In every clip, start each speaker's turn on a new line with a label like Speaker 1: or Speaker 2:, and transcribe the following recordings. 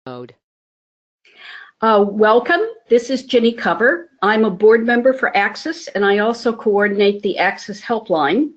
Speaker 1: mode.
Speaker 2: Welcome. This is Ginny Cover. I'm a board member for Access, and I also coordinate the Access Helpline.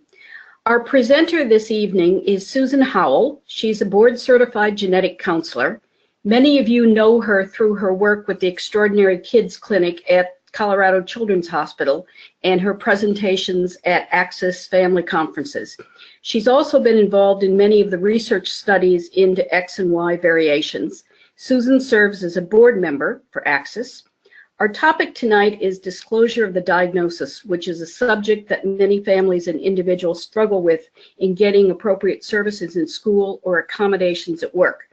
Speaker 2: Our presenter this evening is Susan Howell. She's a board-certified genetic counselor. Many of you know her through her work with the Extraordinary Kids Clinic at Colorado Children's Hospital and her presentations at Access Family Conferences. She's also been involved in many of the research studies into X and Y variations. Susan serves as a board member for Access. Our topic tonight is disclosure of the diagnosis, which is a subject that many families and individuals struggle with in getting appropriate services in school or accommodations at work.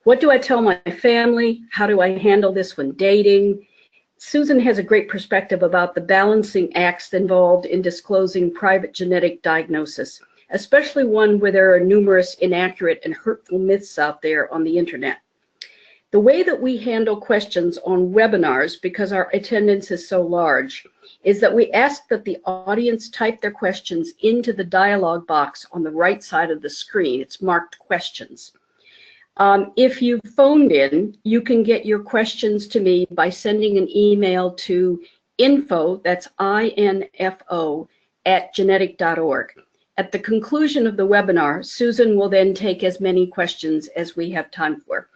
Speaker 2: What do I tell my family? How do I handle this when dating? Susan has a great perspective about the balancing acts involved in disclosing private genetic diagnosis, especially one where there are numerous inaccurate and hurtful myths out there on the internet. The way that we handle questions on webinars, because our attendance is so large, is that we ask that the audience type their questions into the dialog box on the right side of the screen. It's marked questions. If you phoned in, you can get your questions to me by sending an email to info, that's INFO, @genetic.org. At the conclusion of the webinar, Susan will then take as many questions as we have time for.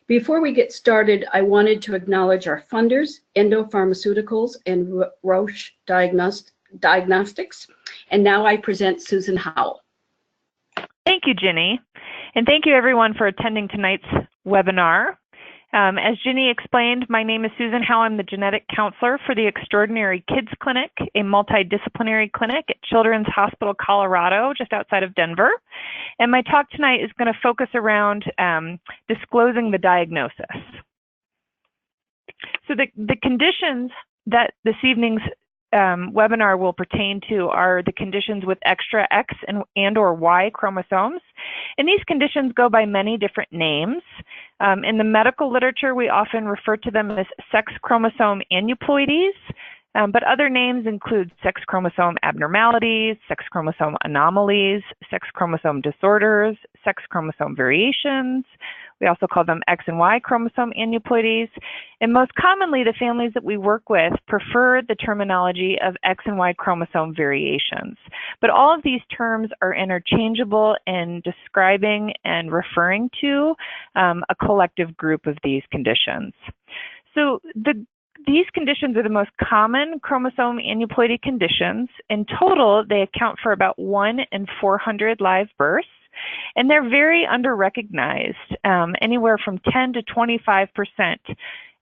Speaker 2: Before we get started, I wanted to acknowledge our funders, Endo Pharmaceuticals and Roche Diagnostics. And now I present Susan Howell.
Speaker 3: Thank you, Ginny. And thank you everyone for attending tonight's webinar. As Ginny explained, my name is Susan Howell. I'm the genetic counselor for the Extraordinary Kids Clinic, a multidisciplinary clinic at Children's Hospital, Colorado, just outside of Denver. And my talk tonight is going to focus around disclosing the diagnosis. So the conditions that this evening's webinar will pertain to are the conditions with extra X and or Y chromosomes. And these conditions go by many different names. In the medical literature, we often refer to them as sex chromosome aneuploidies, but other names include sex chromosome abnormalities, sex chromosome anomalies, sex chromosome disorders, sex chromosome variations. We also call them X and Y chromosome aneuploidies. And most commonly, the families that we work with prefer the terminology of X and Y chromosome variations. But all of these terms are interchangeable in describing and referring to a collective group of these conditions. So these conditions are the most common chromosome aneuploidy conditions. In total, they account for about 1 in 400 live births. And they're very under-recognized, anywhere from 10 to 25%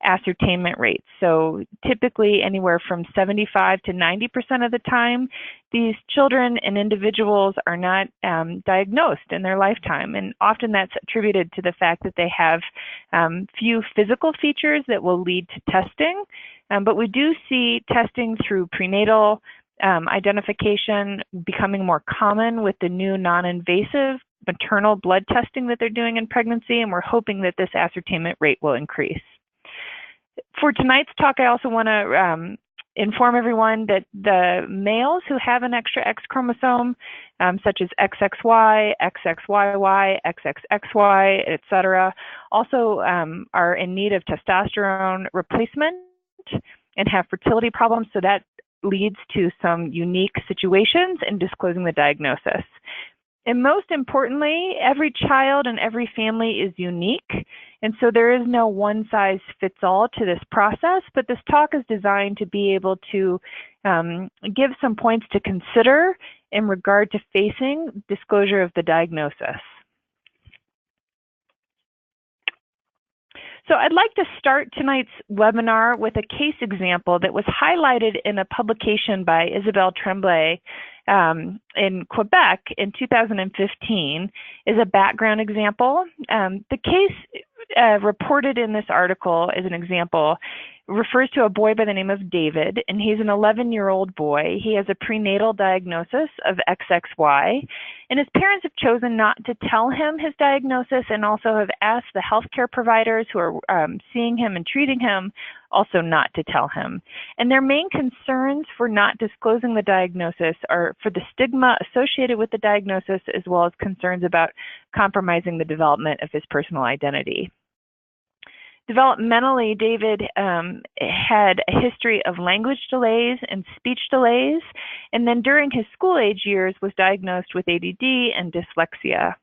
Speaker 3: ascertainment rates. So typically anywhere from 75 to 90% of the time, these children and individuals are not diagnosed in their lifetime. And often that's attributed to the fact that they have few physical features that will lead to testing. But we do see testing through prenatal identification becoming more common with the new non-invasive maternal blood testing that they're doing in pregnancy, and we're hoping that this ascertainment rate will increase. For tonight's talk, I also want to inform everyone that the males who have an extra X chromosome, such as XXY, XXYY, XXXY, etc., also are in need of testosterone replacement and have fertility problems, so that leads to some unique situations in disclosing the diagnosis. And most importantly, every child and every family is unique, and so there is no one-size-fits-all to this process, but this talk is designed to be able to give some points to consider in regard to facing disclosure of the diagnosis. So I'd like to start tonight's webinar with a case example that was highlighted in a publication by Isabelle Tremblay in Quebec in 2015 is a background example. The case reported in this article as an example refers to a boy by the name of David, and he's an 11-year-old boy. He has a prenatal diagnosis of XXY, and his parents have chosen not to tell him his diagnosis and also have asked the healthcare providers who are seeing him and treating him also not to tell him. And their main concerns for not disclosing the diagnosis are for the stigma associated with the diagnosis, as well as concerns about compromising the development of his personal identity. Developmentally, David had a history of language delays and speech delays, and then during his school age years was diagnosed with ADD and dyslexia.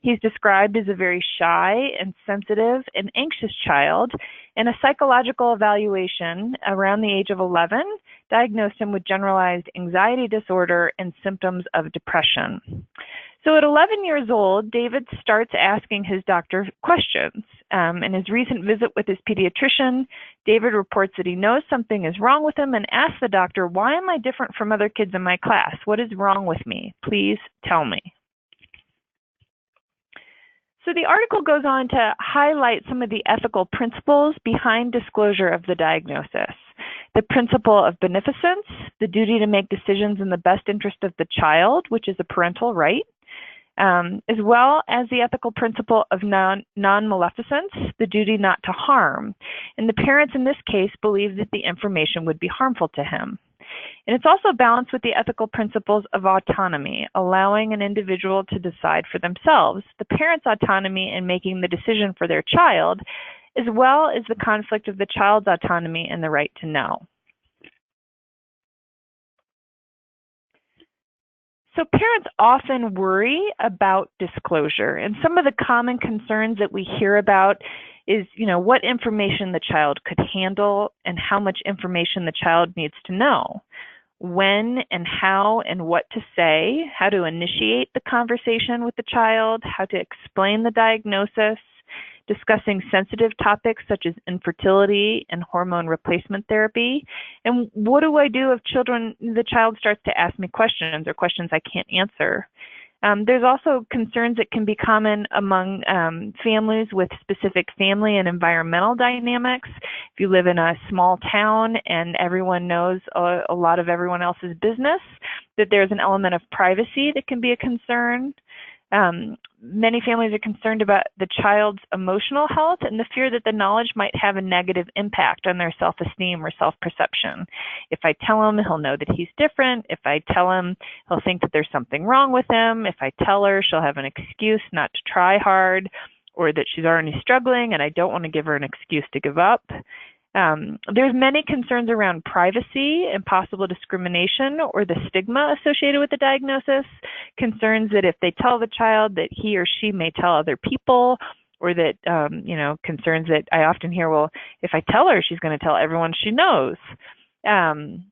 Speaker 3: He's described as a very shy and sensitive and anxious child, and a psychological evaluation around the age of 11 diagnosed him with generalized anxiety disorder and symptoms of depression. So at 11 years old, David starts asking his doctor questions. In his recent visit with his pediatrician, David reports that he knows something is wrong with him and asks the doctor, "Why am I different from other kids in my class? What is wrong with me? Please tell me." So the article goes on to highlight some of the ethical principles behind disclosure of the diagnosis. The principle of beneficence, the duty to make decisions in the best interest of the child, which is a parental right, as well as the ethical principle of non-maleficence, the duty not to harm. And the parents in this case believed that the information would be harmful to him. And it's also balanced with the ethical principles of autonomy, allowing an individual to decide for themselves, the parent's autonomy in making the decision for their child, as well as the conflict of the child's autonomy and the right to know. So parents often worry about disclosure, and some of the common concerns that we hear about is, what information the child could handle and how much information the child needs to know, when and how and what to say, how to initiate the conversation with the child, how to explain the diagnosis, discussing sensitive topics such as infertility and hormone replacement therapy. And what do I do if the child starts to ask me questions or questions I can't answer? There's also concerns that can be common among families with specific family and environmental dynamics. If you live in a small town and everyone knows a lot of everyone else's business, that there's an element of privacy that can be a concern. Many families are concerned about the child's emotional health and the fear that the knowledge might have a negative impact on their self-esteem or self-perception. If I tell him, he'll know that he's different. If I tell him, he'll think that there's something wrong with him. If I tell her, she'll have an excuse not to try hard, or that she's already struggling and I don't want to give her an excuse to give up. There's many concerns around privacy and possible discrimination or the stigma associated with the diagnosis, concerns that if they tell the child that he or she may tell other people, or that, concerns that I often hear, well, if I tell her, she's going to tell everyone she knows. And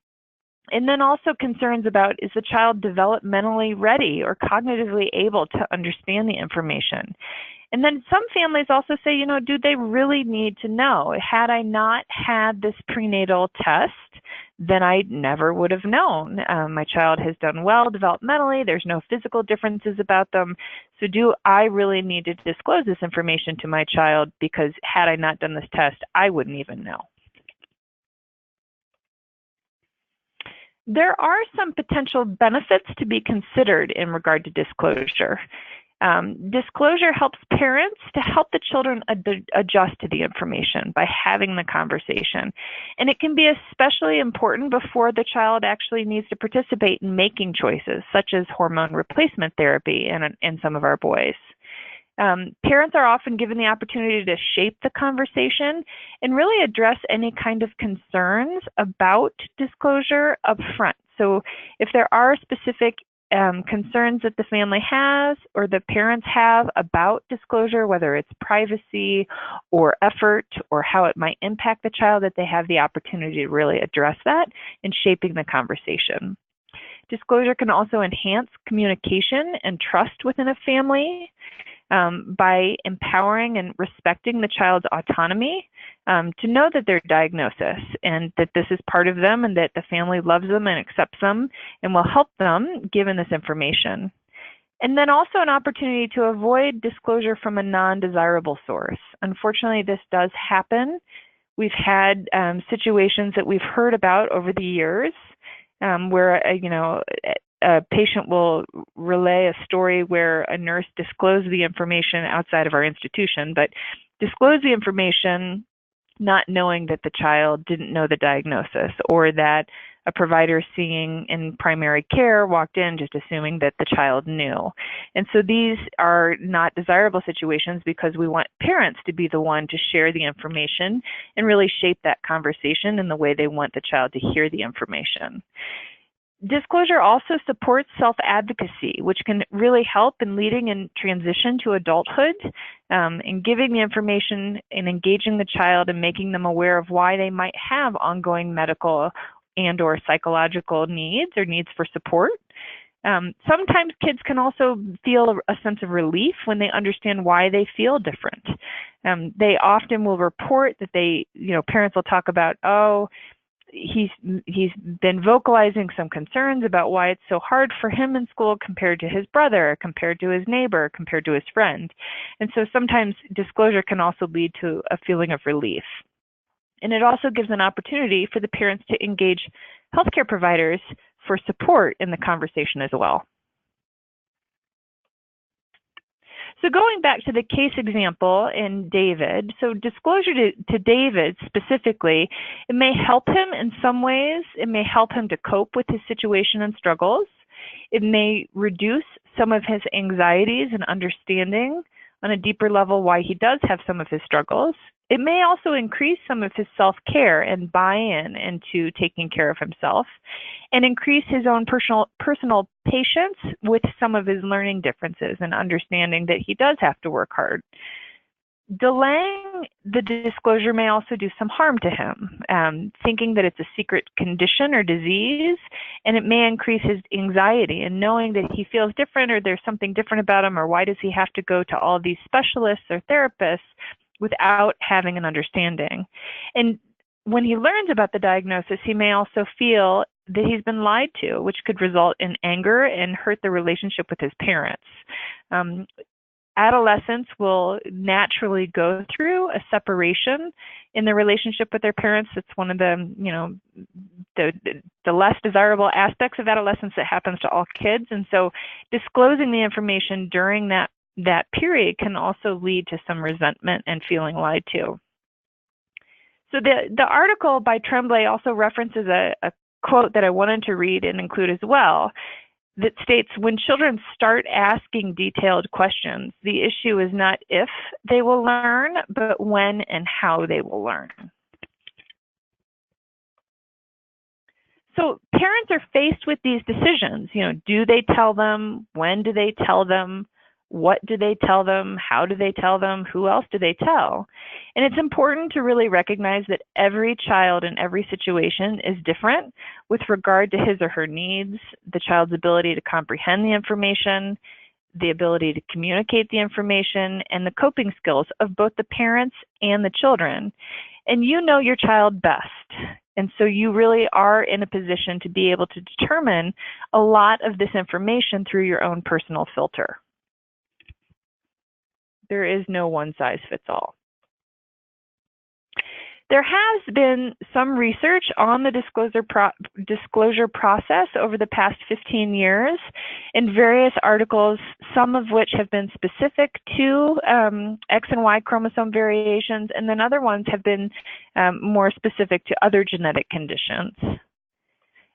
Speaker 3: then also concerns about, is the child developmentally ready or cognitively able to understand the information? And then some families also say, do they really need to know? Had I not had this prenatal test, then I never would have known. My child has done well developmentally. There's no physical differences about them. So do I really need to disclose this information to my child? Because had I not done this test, I wouldn't even know. There are some potential benefits to be considered in regard to disclosure. Disclosure helps parents to help the children adjust to the information by having the conversation. And it can be especially important before the child actually needs to participate in making choices, such as hormone replacement therapy in some of our boys. Parents are often given the opportunity to shape the conversation and really address any kind of concerns about disclosure up front. So if there are specific concerns that the family has or the parents have about disclosure, whether it's privacy or effort or how it might impact the child, that they have the opportunity to really address that in shaping the conversation. Disclosure can also enhance communication and trust within a family by empowering and respecting the child's autonomy to know that their diagnosis and that this is part of them and that the family loves them and accepts them and will help them given this information. And then also an opportunity to avoid disclosure from a non-desirable source. Unfortunately, this does happen. We've had situations that we've heard about over the years where, a patient will relay a story where a nurse disclosed the information outside of our institution, but disclosed the information not knowing that the child didn't know the diagnosis, or that a provider seeing in primary care walked in just assuming that the child knew. And so these are not desirable situations because we want parents to be the one to share the information and really shape that conversation in the way they want the child to hear the information. Disclosure also supports self-advocacy, which can really help in leading in transition to adulthood, and giving the information and engaging the child and making them aware of why they might have ongoing medical and or psychological needs or needs for support. Sometimes kids can also feel a sense of relief when they understand why they feel different. They often will report that parents will talk about, oh, he's been vocalizing some concerns about why it's so hard for him in school compared to his brother, compared to his neighbor, compared to his friend. And so sometimes disclosure can also lead to a feeling of relief. And it also gives an opportunity for the parents to engage healthcare providers for support in the conversation as well. So going back to the case example in David, so disclosure to David specifically, it may help him in some ways. It may help him to cope with his situation and struggles. It may reduce some of his anxieties and understanding on a deeper level why he does have some of his struggles. It may also increase some of his self-care and buy-in into taking care of himself and increase his own personal patience with some of his learning differences and understanding that he does have to work hard. Delaying the disclosure may also do some harm to him, thinking that it's a secret condition or disease, and it may increase his anxiety and knowing that he feels different or there's something different about him, or why does he have to go to all these specialists or therapists without having an understanding. And when he learns about the diagnosis, he may also feel that he's been lied to, which could result in anger and hurt the relationship with his parents. Adolescents will naturally go through a separation in their relationship with their parents. It's one of the, the less desirable aspects of adolescence that happens to all kids. And so disclosing the information during that period can also lead to some resentment and feeling lied to. So the article by Tremblay also references a quote that I wanted to read and include as well, that states, when children start asking detailed questions, the issue is not if they will learn, but when and how they will learn. So parents are faced with these decisions. Do they tell them? When do they tell them? What do they tell them? How do they tell them? Who else do they tell? And it's important to really recognize that every child in every situation is different with regard to his or her needs, the child's ability to comprehend the information, the ability to communicate the information, and the coping skills of both the parents and the children. And you know your child best. And so you really are in a position to be able to determine a lot of this information through your own personal filter. There is no one size fits all. There has been some research on the disclosure process over the past 15 years in various articles, some of which have been specific to X and Y chromosome variations, and then other ones have been more specific to other genetic conditions.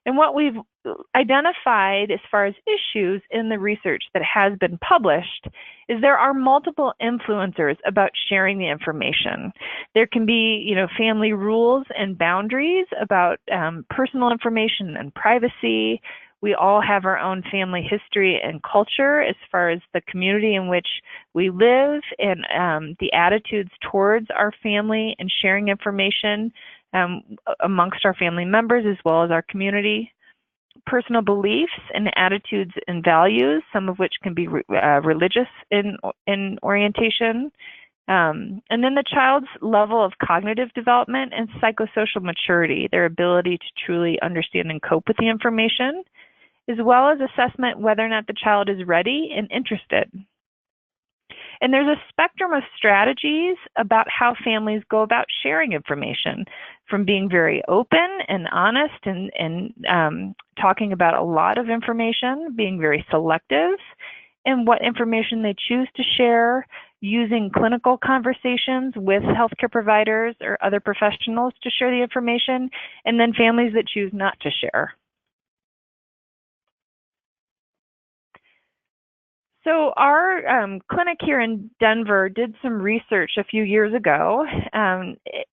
Speaker 3: And what we've identified as far as issues in the research that has been published is there are multiple influencers about sharing the information. There can be, family rules and boundaries about personal information and privacy. We all have our own family history and culture as far as the community in which we live and the attitudes towards our family and sharing information amongst our family members as well as our community. Personal beliefs and attitudes and values, some of which can be religious in orientation. And then the child's level of cognitive development and psychosocial maturity, their ability to truly understand and cope with the information, as well as assessment whether or not the child is ready and interested. And there's a spectrum of strategies about how families go about sharing information, from being very open and honest and talking about a lot of information, being very selective, and what information they choose to share, using clinical conversations with healthcare providers or other professionals to share the information, and then families that choose not to share. So our clinic here in Denver did some research a few years ago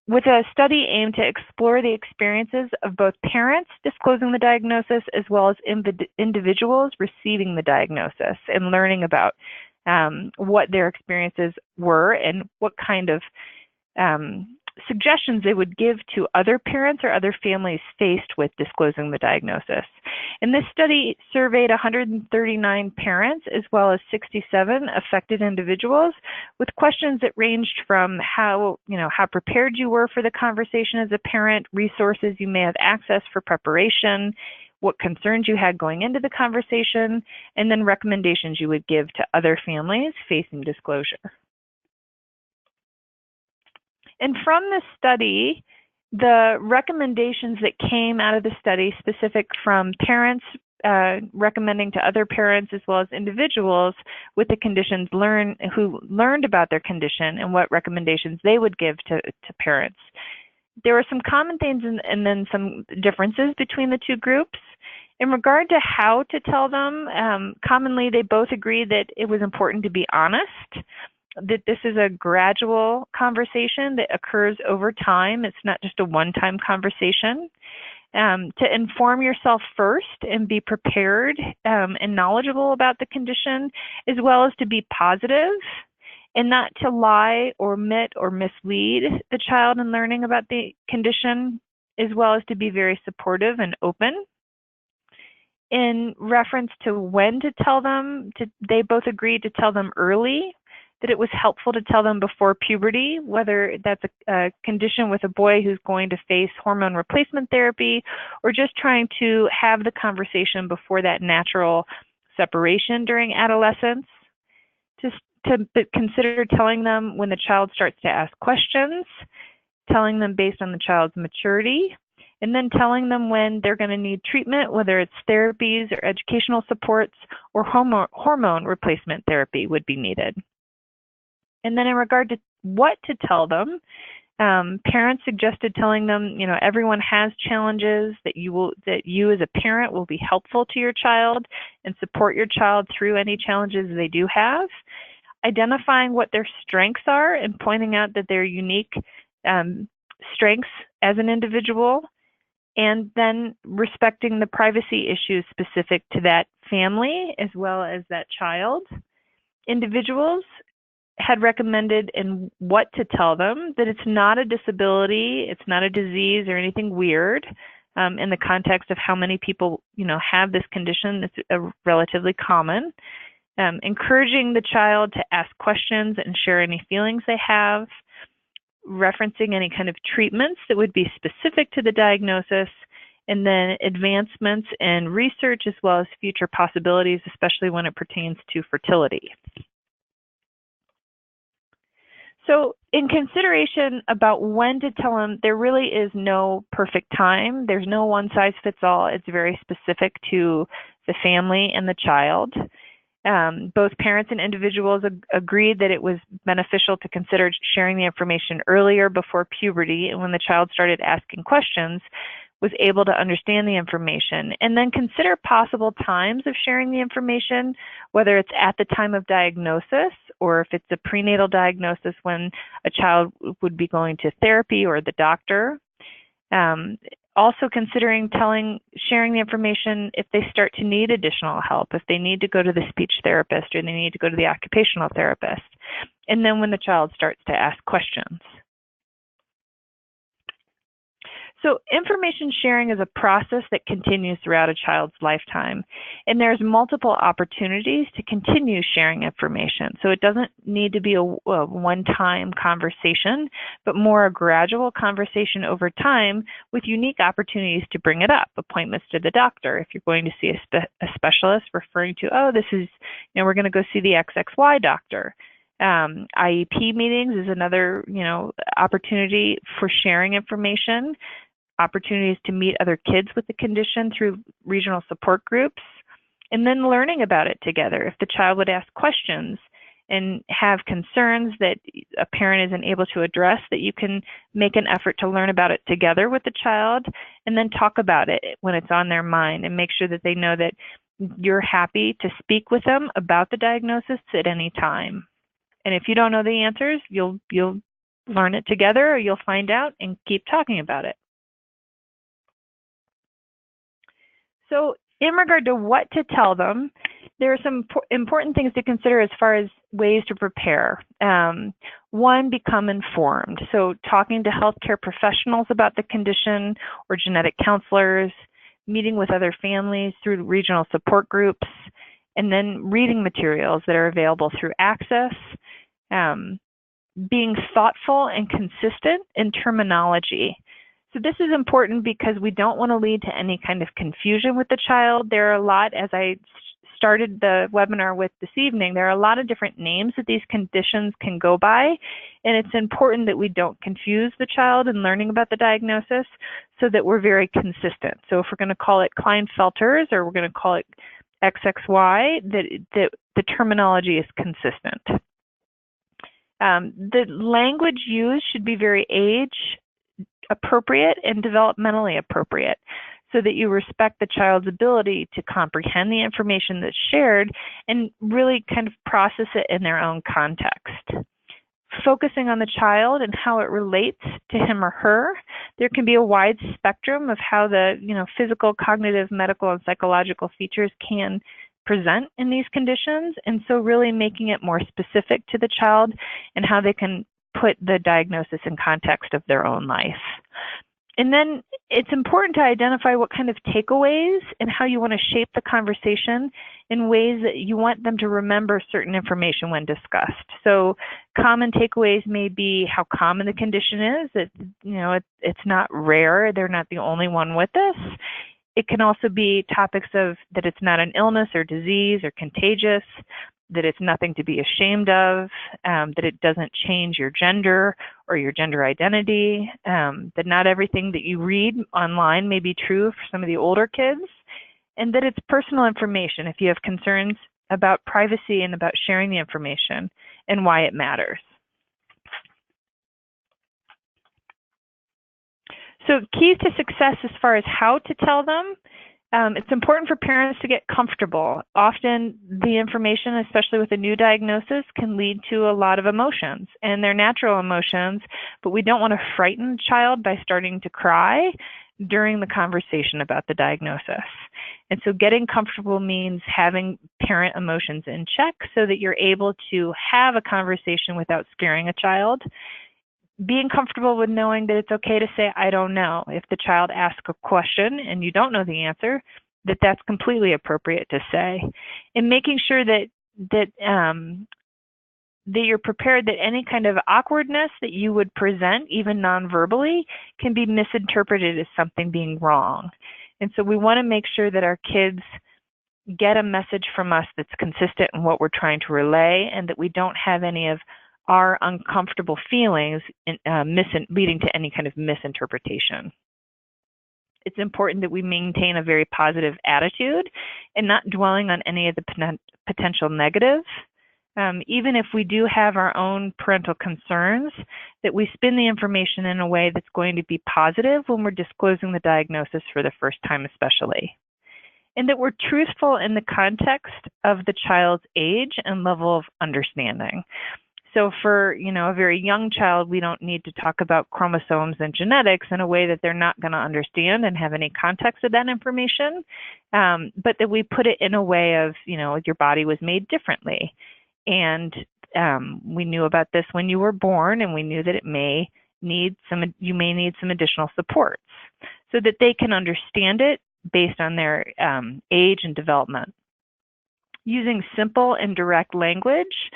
Speaker 3: with a study aimed to explore the experiences of both parents disclosing the diagnosis as well as individuals receiving the diagnosis, and learning about what their experiences were and what kind of suggestions they would give to other parents or other families faced with disclosing the diagnosis. And this study surveyed 139 parents as well as 67 affected individuals with questions that ranged from how prepared you were for the conversation as a parent, resources you may have access for preparation, what concerns you had going into the conversation, and then recommendations you would give to other families facing disclosure. And from this study, the recommendations that came out of the study, specific from parents recommending to other parents as well as individuals with the conditions who learned about their condition and what recommendations they would give to parents. There were some common themes and then some differences between the two groups. In regard to how to tell them, commonly they both agreed that it was important to be honest, that this is a gradual conversation that occurs over time. It's not just a one-time conversation. To inform yourself first and be prepared and knowledgeable about the condition, as well as to be positive and not to lie or omit or mislead the child in learning about the condition, as well as to be very supportive and open. In reference to when to tell them, they both agreed to tell them early, that it was helpful to tell them before puberty, whether that's a condition with a boy who's going to face hormone replacement therapy or just trying to have the conversation before that natural separation during adolescence. To consider telling them when the child starts to ask questions, telling them based on the child's maturity, and then telling them when they're going to need treatment, whether it's therapies or educational supports or hormone replacement therapy would be needed. And then in regard to what to tell them, parents suggested telling them, everyone has challenges, that you as a parent will be helpful to your child and support your child through any challenges they do have. Identifying what their strengths are and pointing out that they're unique strengths as an individual, and then respecting the privacy issues specific to that family as well as that child. Individuals had recommended in what to tell them that it's not a disability, it's not a disease or anything weird in the context of how many people have this condition. It's relatively common. Encouraging the child to ask questions and share any feelings they have, referencing any kind of treatments that would be specific to the diagnosis, and then advancements in research as well as future possibilities, especially when it pertains to fertility. So in consideration about when to tell them, there really is no perfect time. There's no one size fits all. It's very specific to the family and the child. Both parents and individuals agreed that it was beneficial to consider sharing the information earlier before puberty, and when the child started asking questions, was able to understand the information, and then consider possible times of sharing the information, whether it's at the time of diagnosis or if it's a prenatal diagnosis when a child would be going to therapy or the doctor. Also considering sharing the information if they start to need additional help, if they need to go to the speech therapist or they need to go to the occupational therapist, and then when the child starts to ask questions. So information sharing is a process that continues throughout a child's lifetime, and there's multiple opportunities to continue sharing information. So it doesn't need to be a one-time conversation, but more a gradual conversation over time with unique opportunities to bring it up. Appointments to the doctor, if you're going to see a specialist, referring to, this is, we're going to go see the XXY doctor. IEP meetings is another, opportunity for sharing information. Opportunities to meet other kids with the condition through regional support groups, And then learning about it together. If the child would ask questions and have concerns that a parent isn't able to address, that you can make an effort to learn about it together with the child and then talk about it when it's on their mind, and make sure that they know that you're happy to speak with them about the diagnosis at any time. And if you don't know the answers, you'll learn it together, or you'll find out and keep talking about it. So in regard to what to tell them, there are some important things to consider as far as ways to prepare. One, become informed. So talking to healthcare professionals about the condition or genetic counselors, meeting with other families through regional support groups, and then reading materials that are available through Access. Being thoughtful and consistent in terminology. So this is important because we don't want to lead to any kind of confusion with the child. There are a lot, as I started the webinar with this evening, there are a lot of different names that these conditions can go by, and it's important that we don't confuse the child in learning about the diagnosis so that we're very consistent. So if we're going to call it Klinefelter's or we're going to call it XXY, that the terminology is consistent. The language used should be very age appropriate and developmentally appropriate, so that you respect the child's ability to comprehend the information that's shared and really kind of process it in their own context. Focusing on the child and how it relates to him or her, there can be a wide spectrum of how the physical, cognitive, medical, and psychological features can present in these conditions, and so really making it more specific to the child and how they can put the diagnosis in context of their own life. And then it's important to identify what kind of takeaways and how you want to shape the conversation in ways that you want them to remember certain information when discussed. So common takeaways may be how common the condition is, that it's not rare, they're not the only one with this. It can also be topics of that it's not an illness or disease or contagious, that it's nothing to be ashamed of, that it doesn't change your gender or your gender identity, that not everything that you read online may be true for some of the older kids, and that it's personal information if you have concerns about privacy and about sharing the information and why it matters. So keys to success as far as how to tell them. It's important for parents to get comfortable. Often the information, especially with a new diagnosis, can lead to a lot of emotions, and they're natural emotions, but we don't want to frighten the child by starting to cry during the conversation about the diagnosis. And so getting comfortable means having parent emotions in check so that you're able to have a conversation without scaring a child. Being comfortable with knowing that it's okay to say, I don't know. If the child asks a question and you don't know the answer, that's completely appropriate to say. And making sure that you're prepared that any kind of awkwardness that you would present, even non-verbally, can be misinterpreted as something being wrong. And so we want to make sure that our kids get a message from us that's consistent in what we're trying to relay, and that we don't have any of our uncomfortable feelings leading to any kind of misinterpretation. It's important that we maintain a very positive attitude and not dwelling on any of the potential negatives. Even if we do have our own parental concerns, that we spin the information in a way that's going to be positive when we're disclosing the diagnosis for the first time especially. And that we're truthful in the context of the child's age and level of understanding. So for a very young child, we don't need to talk about chromosomes and genetics in a way that they're not going to understand and have any context of that information, but that we put it in a way of, your body was made differently. And we knew about this when you were born, and we knew that you may need some additional supports so that they can understand it based on their age and development. Using simple and direct language,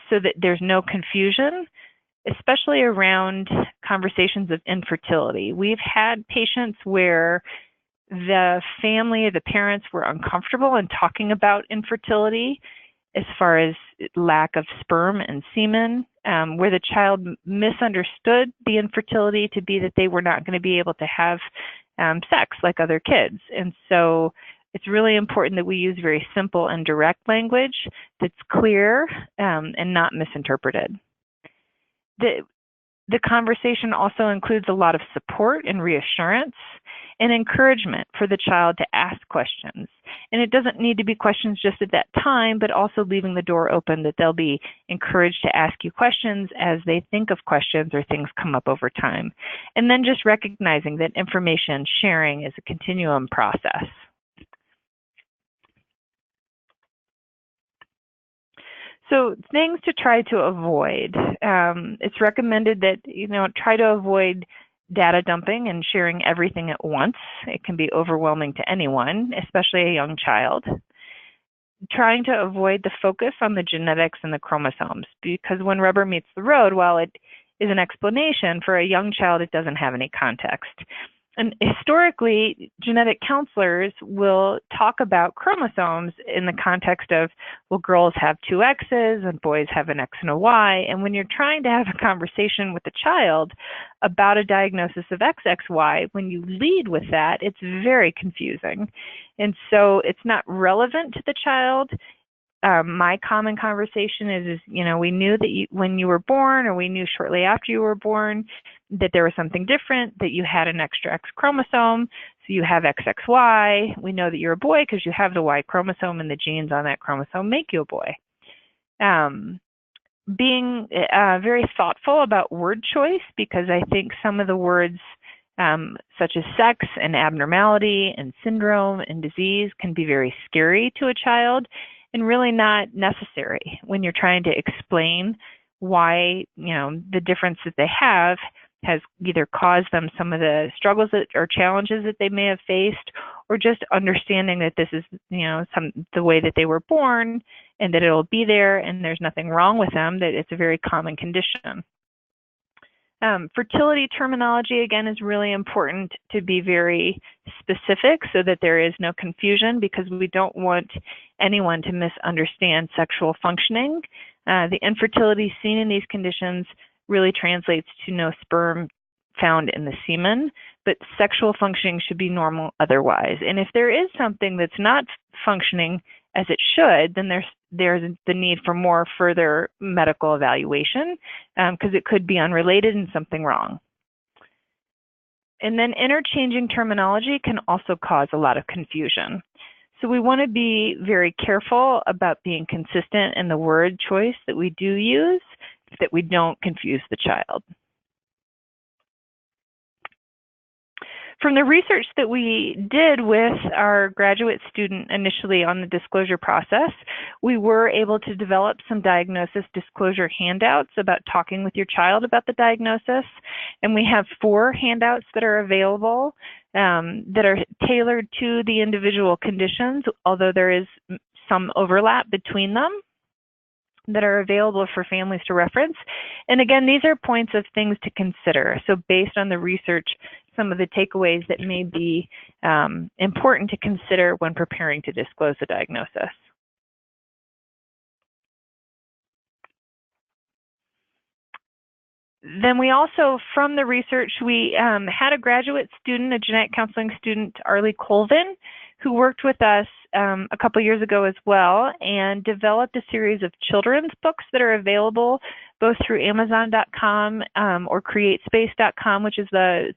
Speaker 3: so that there's no confusion, especially around conversations of infertility. We've had patients where the family or the parents were uncomfortable in talking about infertility as far as lack of sperm and semen, where the child misunderstood the infertility to be that they were not going to be able to have sex like other kids. And so It's really important that we use very simple and direct language that's clear and not misinterpreted. The conversation also includes a lot of support and reassurance and encouragement for the child to ask questions. And it doesn't need to be questions just at that time, but also leaving the door open that they'll be encouraged to ask you questions as they think of questions or things come up over time. And then just recognizing that information sharing is a continuum process. So things to try to avoid. It's recommended that, try to avoid data dumping and sharing everything at once. It can be overwhelming to anyone, especially a young child. Trying to avoid the focus on the genetics and the chromosomes, because when rubber meets the road, while it is an explanation, for a young child, it doesn't have any context. And historically, genetic counselors will talk about chromosomes in the context of, well, girls have 2 X's and boys have an X and a Y. And when you're trying to have a conversation with the child about a diagnosis of XXY, when you lead with that, it's very confusing. And so it's not relevant to the child. My common conversation is we knew that when you were born, or we knew shortly after you were born, that there was something different, that you had an extra X chromosome, so you have XXY. We know that you're a boy because you have the Y chromosome, and the genes on that chromosome make you a boy. Being very thoughtful about word choice, because I think some of the words such as sex and abnormality and syndrome and disease can be very scary to a child, and really not necessary when you're trying to explain why, the difference that they have has either caused them some of the struggles or challenges that they may have faced, or just understanding that this is, the way that they were born, and that it'll be there and there's nothing wrong with them, that it's a very common condition. Fertility terminology, again, is really important to be very specific so that there is no confusion, because we don't want anyone to misunderstand sexual functioning. The infertility seen in these conditions really translates to no sperm found in the semen, but sexual functioning should be normal otherwise. And if there is something that's not functioning as it should, then there's the need for more further medical evaluation, because it could be unrelated and something wrong. And then interchanging terminology can also cause a lot of confusion. So we want to be very careful about being consistent in the word choice that we do use, that we don't confuse the child. From the research that we did with our graduate student initially on the disclosure process, we were able to develop some diagnosis disclosure handouts about talking with your child about the diagnosis. And we have 4 handouts that are available that are tailored to the individual conditions, although there is some overlap between them, that are available for families to reference. And again, these are points of things to consider. So based on the research, some of the takeaways that may be important to consider when preparing to disclose the diagnosis. Then we also, from the research, we had a graduate student, a genetic counseling student, Arlie Colvin, who worked with us a couple years ago as well, and developed a series of children's books that are available both through Amazon.com or CreateSpace.com, which is the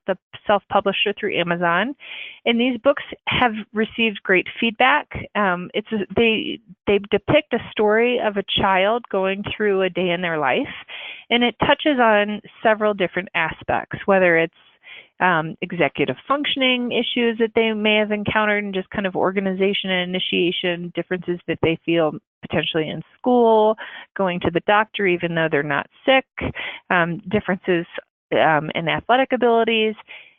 Speaker 3: self-publisher through Amazon. And these books have received great feedback. They depict a story of a child going through a day in their life, and it touches on several different aspects, whether it's executive functioning issues that they may have encountered, and just kind of organization and initiation differences that they feel potentially in school, going to the doctor even though they're not sick, differences in athletic abilities.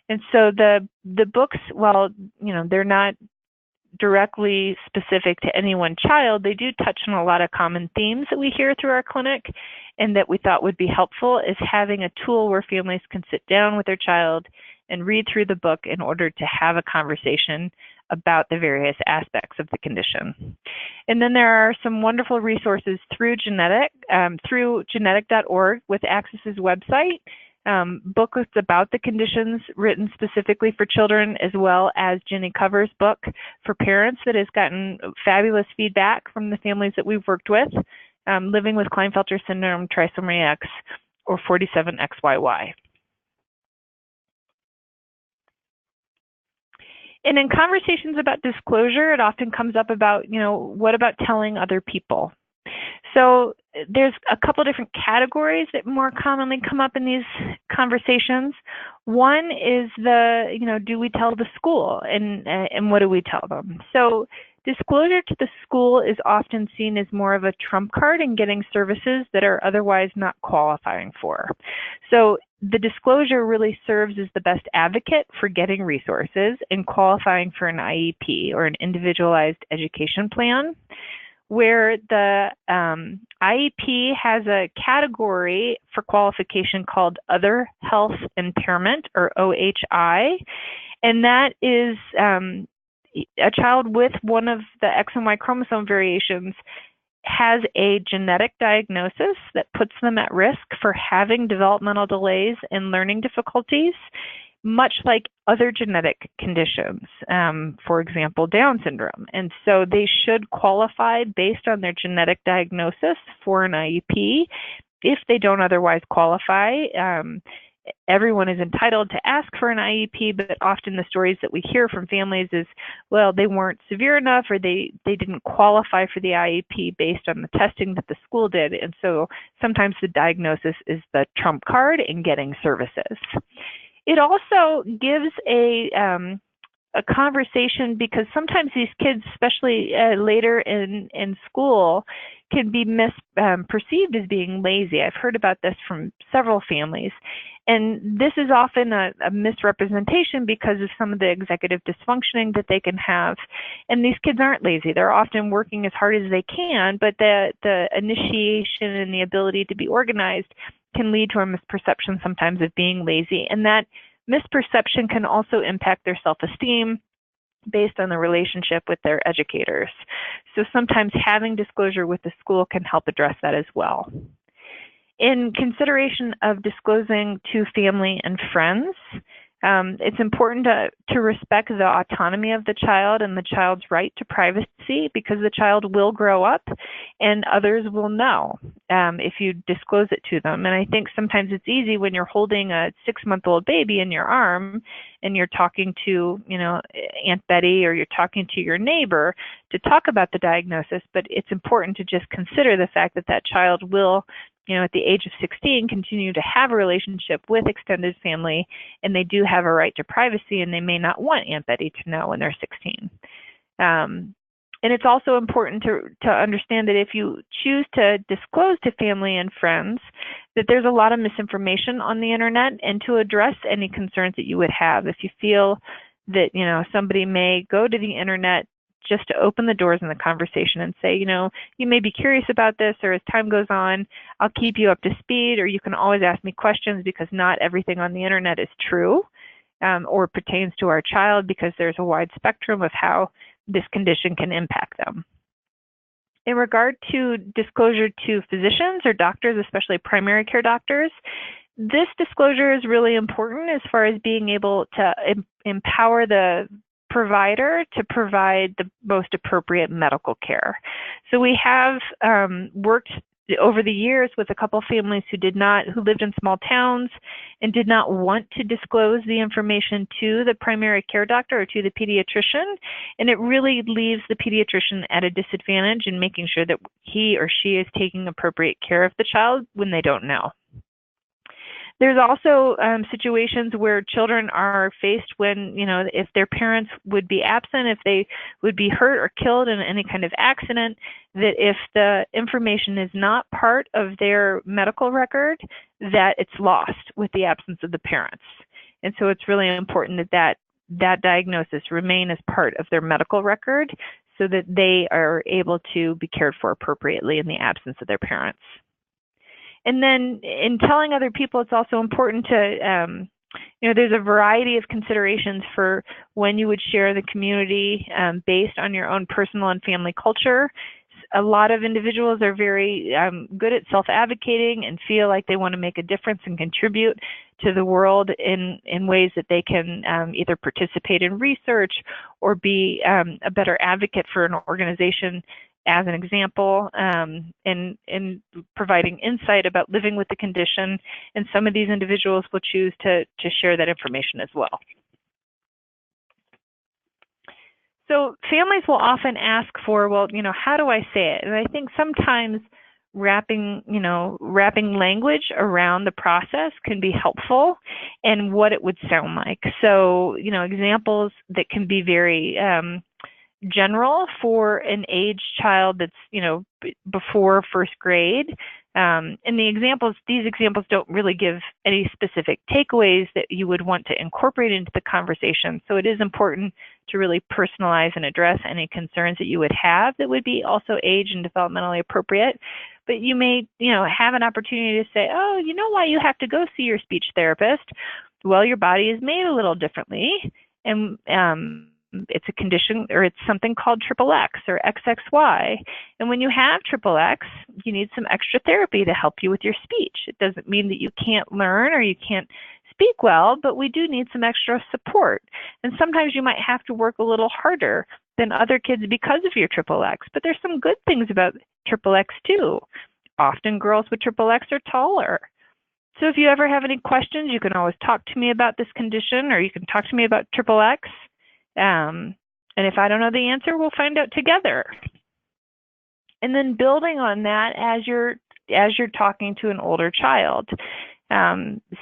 Speaker 3: And so the books, while they're not directly specific to any one child, they do touch on a lot of common themes that we hear through our clinic, and that we thought would be helpful is having a tool where families can sit down with their child and read through the book in order to have a conversation about the various aspects of the condition. And then there are some wonderful resources through genetic.org with Access's website books about the conditions written specifically for children, as well as Jenny Cover's book for parents that has gotten fabulous feedback from the families that we've worked with, Living with Klinefelter Syndrome, Trisomy X, or 47XYY. And in conversations about disclosure, it often comes up about, what about telling other people? So there's a couple different categories that more commonly come up in these conversations. One is do we tell the school, and what do we tell them? So disclosure to the school is often seen as more of a trump card in getting services that are otherwise not qualifying for. So the disclosure really serves as the best advocate for getting resources and qualifying for an IEP, or an individualized education plan, where the IEP has a category for qualification called Other Health Impairment, or OHI, and that is a child with one of the X and Y chromosome variations has a genetic diagnosis that puts them at risk for having developmental delays and learning difficulties, much like other genetic conditions, for example, Down syndrome. And so they should qualify based on their genetic diagnosis for an IEP. If they don't otherwise qualify, everyone is entitled to ask for an IEP, but often the stories that we hear from families is, well, they weren't severe enough, or they didn't qualify for the IEP based on the testing that the school did. And so sometimes the diagnosis is the trump card in getting services. It also gives a conversation, because sometimes these kids, especially later in school, can be perceived as being lazy. I've heard about this from several families. And this is often a misrepresentation because of some of the executive dysfunctioning that they can have. And these kids aren't lazy. They're often working as hard as they can, but the initiation and the ability to be organized can lead to a misperception sometimes of being lazy. And that misperception can also impact their self-esteem based on the relationship with their educators. So sometimes having disclosure with the school can help address that as well. In consideration of disclosing to family and friends, it's important to respect the autonomy of the child and the child's right to privacy, because the child will grow up and others will know if you disclose it to them. And I think sometimes it's easy when you're holding a 6-month-old baby in your arm and you're talking to, Aunt Betty, or you're talking to your neighbor, to talk about the diagnosis, but it's important to just consider the fact that that child will, at the age of 16, continue to have a relationship with extended family, and they do have a right to privacy, and they may not want Aunt Betty to know when they're 16. And it's also important to understand that if you choose to disclose to family and friends, that there's a lot of misinformation on the internet, and to address any concerns that you would have. If you feel that, somebody may go to the internet just to open the doors in the conversation and say, you may be curious about this, or as time goes on, I'll keep you up to speed, or you can always ask me questions, because not everything on the internet is true or pertains to our child, because there's a wide spectrum of how this condition can impact them. In regard to disclosure to physicians or doctors, especially primary care doctors, this disclosure is really important as far as being able to empower the provider to provide the most appropriate medical care. So we have worked over the years with a couple families who lived in small towns and did not want to disclose the information to the primary care doctor or to the pediatrician, and it really leaves the pediatrician at a disadvantage in making sure that he or she is taking appropriate care of the child when they don't know. There's also situations where children are faced when, if their parents would be absent, if they would be hurt or killed in any kind of accident, that if the information is not part of their medical record, that it's lost with the absence of the parents. And so it's really important that diagnosis remain as part of their medical record, so that they are able to be cared for appropriately in the absence of their parents. And then in telling other people, it's also important to, there's a variety of considerations for when you would share the community based on your own personal and family culture. A lot of individuals are very good at self-advocating and feel like they want to make a difference and contribute to the world in ways that they can either participate in research or be a better advocate for an organization, as an example, in providing insight about living with the condition. And some of these individuals will choose to share that information as well. So families will often ask for, well, how do I say it? And I think sometimes wrapping language around the process can be helpful and what it would sound like. So, examples that can be very general for an aged child that's, before first grade. And these examples don't really give any specific takeaways that you would want to incorporate into the conversation. So it is important to really personalize and address any concerns that you would have that would be also age and developmentally appropriate. But you may, have an opportunity to say, oh, you know why you have to go see your speech therapist? Well, your body is made a little differently, and it's a condition, or it's something called XXX or XXY. And when you have XXX, you need some extra therapy to help you with your speech. It doesn't mean that you can't learn or you can't speak well, but we do need some extra support. And sometimes you might have to work a little harder than other kids because of your XXX. But there's some good things about XXX too. Often girls with XXX are taller. So if you ever have any questions, you can always talk to me about this condition, or you can talk to me about XXX. And if I don't know the answer, we'll find out together. And then building on that as you're talking to an older child,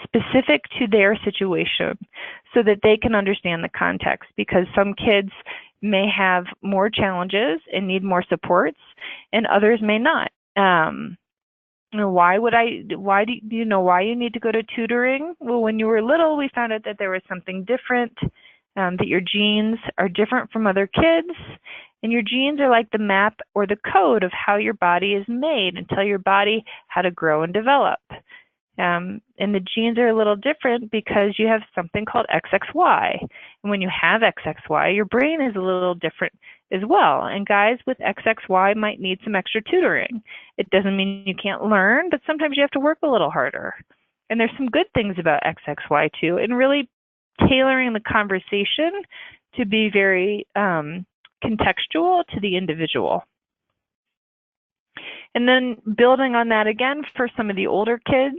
Speaker 3: specific to their situation, so that they can understand the context, because some kids may have more challenges and need more supports, and others may not. Why do you know why you need to go to tutoring? Well, when you were little, we found out that there was something different. That your genes are different from other kids, and your genes are like the map or the code of how your body is made and tell your body how to grow and develop. And the genes are a little different because you have something called XXY. And when you have XXY, your brain is a little different as well. And guys with XXY might need some extra tutoring. It doesn't mean you can't learn, but sometimes you have to work a little harder. And there's some good things about XXY too, and really tailoring the conversation to be very contextual to the individual. And then building on that again for some of the older kids,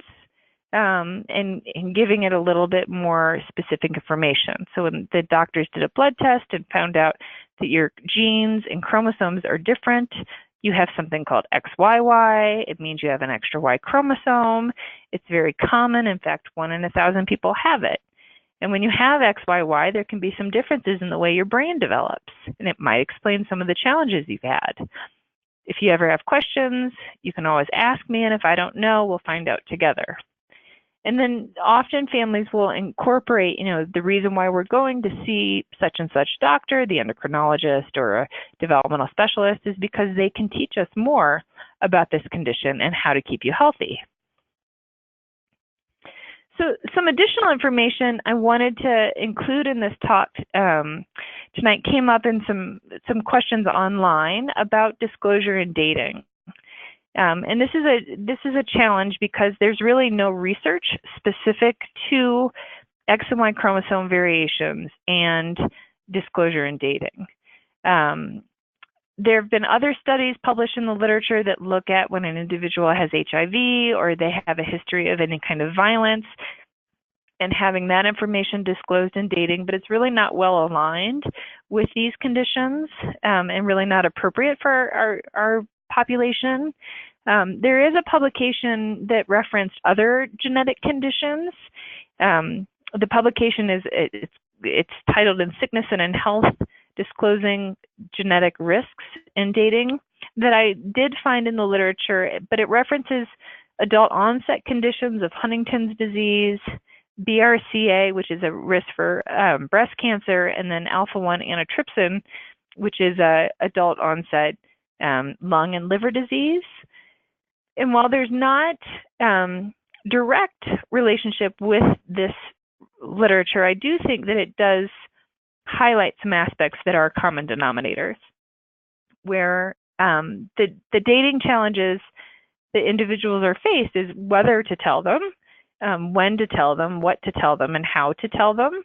Speaker 3: and giving it a little bit more specific information. So when the doctors did a blood test and found out that your genes and chromosomes are different, you have something called XYY. It means you have an extra Y chromosome. It's very common. In fact, 1 in 1,000 people have it. And when you have XYY, there can be some differences in the way your brain develops, and it might explain some of the challenges you've had. If you ever have questions, you can always ask me, and if I don't know, we'll find out together. And then often families will incorporate, the reason why we're going to see such and such doctor, the endocrinologist or a developmental specialist, is because they can teach us more about this condition and how to keep you healthy. So some additional information I wanted to include in this talk tonight came up in some questions online about disclosure in dating. And this is a challenge because there's really no research specific to X and Y chromosome variations and disclosure in dating. There have been other studies published in the literature that look at when an individual has HIV or they have a history of any kind of violence and having that information disclosed in dating, but it's really not well aligned with these conditions and really not appropriate for our population. There is a publication that referenced other genetic conditions. The publication it's titled "In Sickness and in Health: Disclosing Genetic Risks in Dating," that I did find in the literature, but it references adult onset conditions of Huntington's disease, BRCA, which is a risk for breast cancer, and then alpha-1 antitrypsin, which is a adult onset lung and liver disease. And while there's not direct relationship with this literature, I do think that it does highlight some aspects that are common denominators, where the dating challenges that individuals are faced is whether to tell them when to tell them, what to tell them, and how to tell them.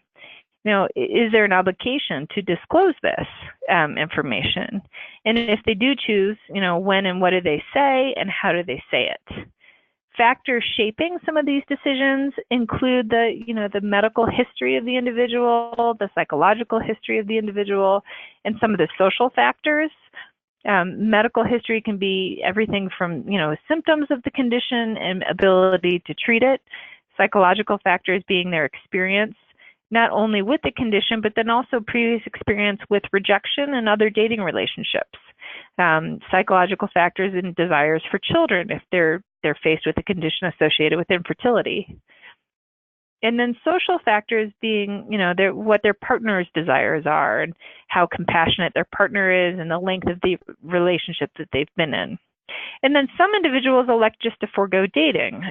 Speaker 3: Is there an obligation to disclose this information? And if they do choose, when and what do they say, and how do they say it? Factors shaping some of these decisions include the medical history of the individual, the psychological history of the individual, and some of the social factors. Medical history can be everything from, symptoms of the condition and ability to treat it. Psychological factors being their experience, not only with the condition, but then also previous experience with rejection and other dating relationships. Psychological factors and desires for children if they're faced with a condition associated with infertility. And then social factors being, what their partner's desires are and how compassionate their partner is and the length of the relationship that they've been in. And then some individuals elect just to forego dating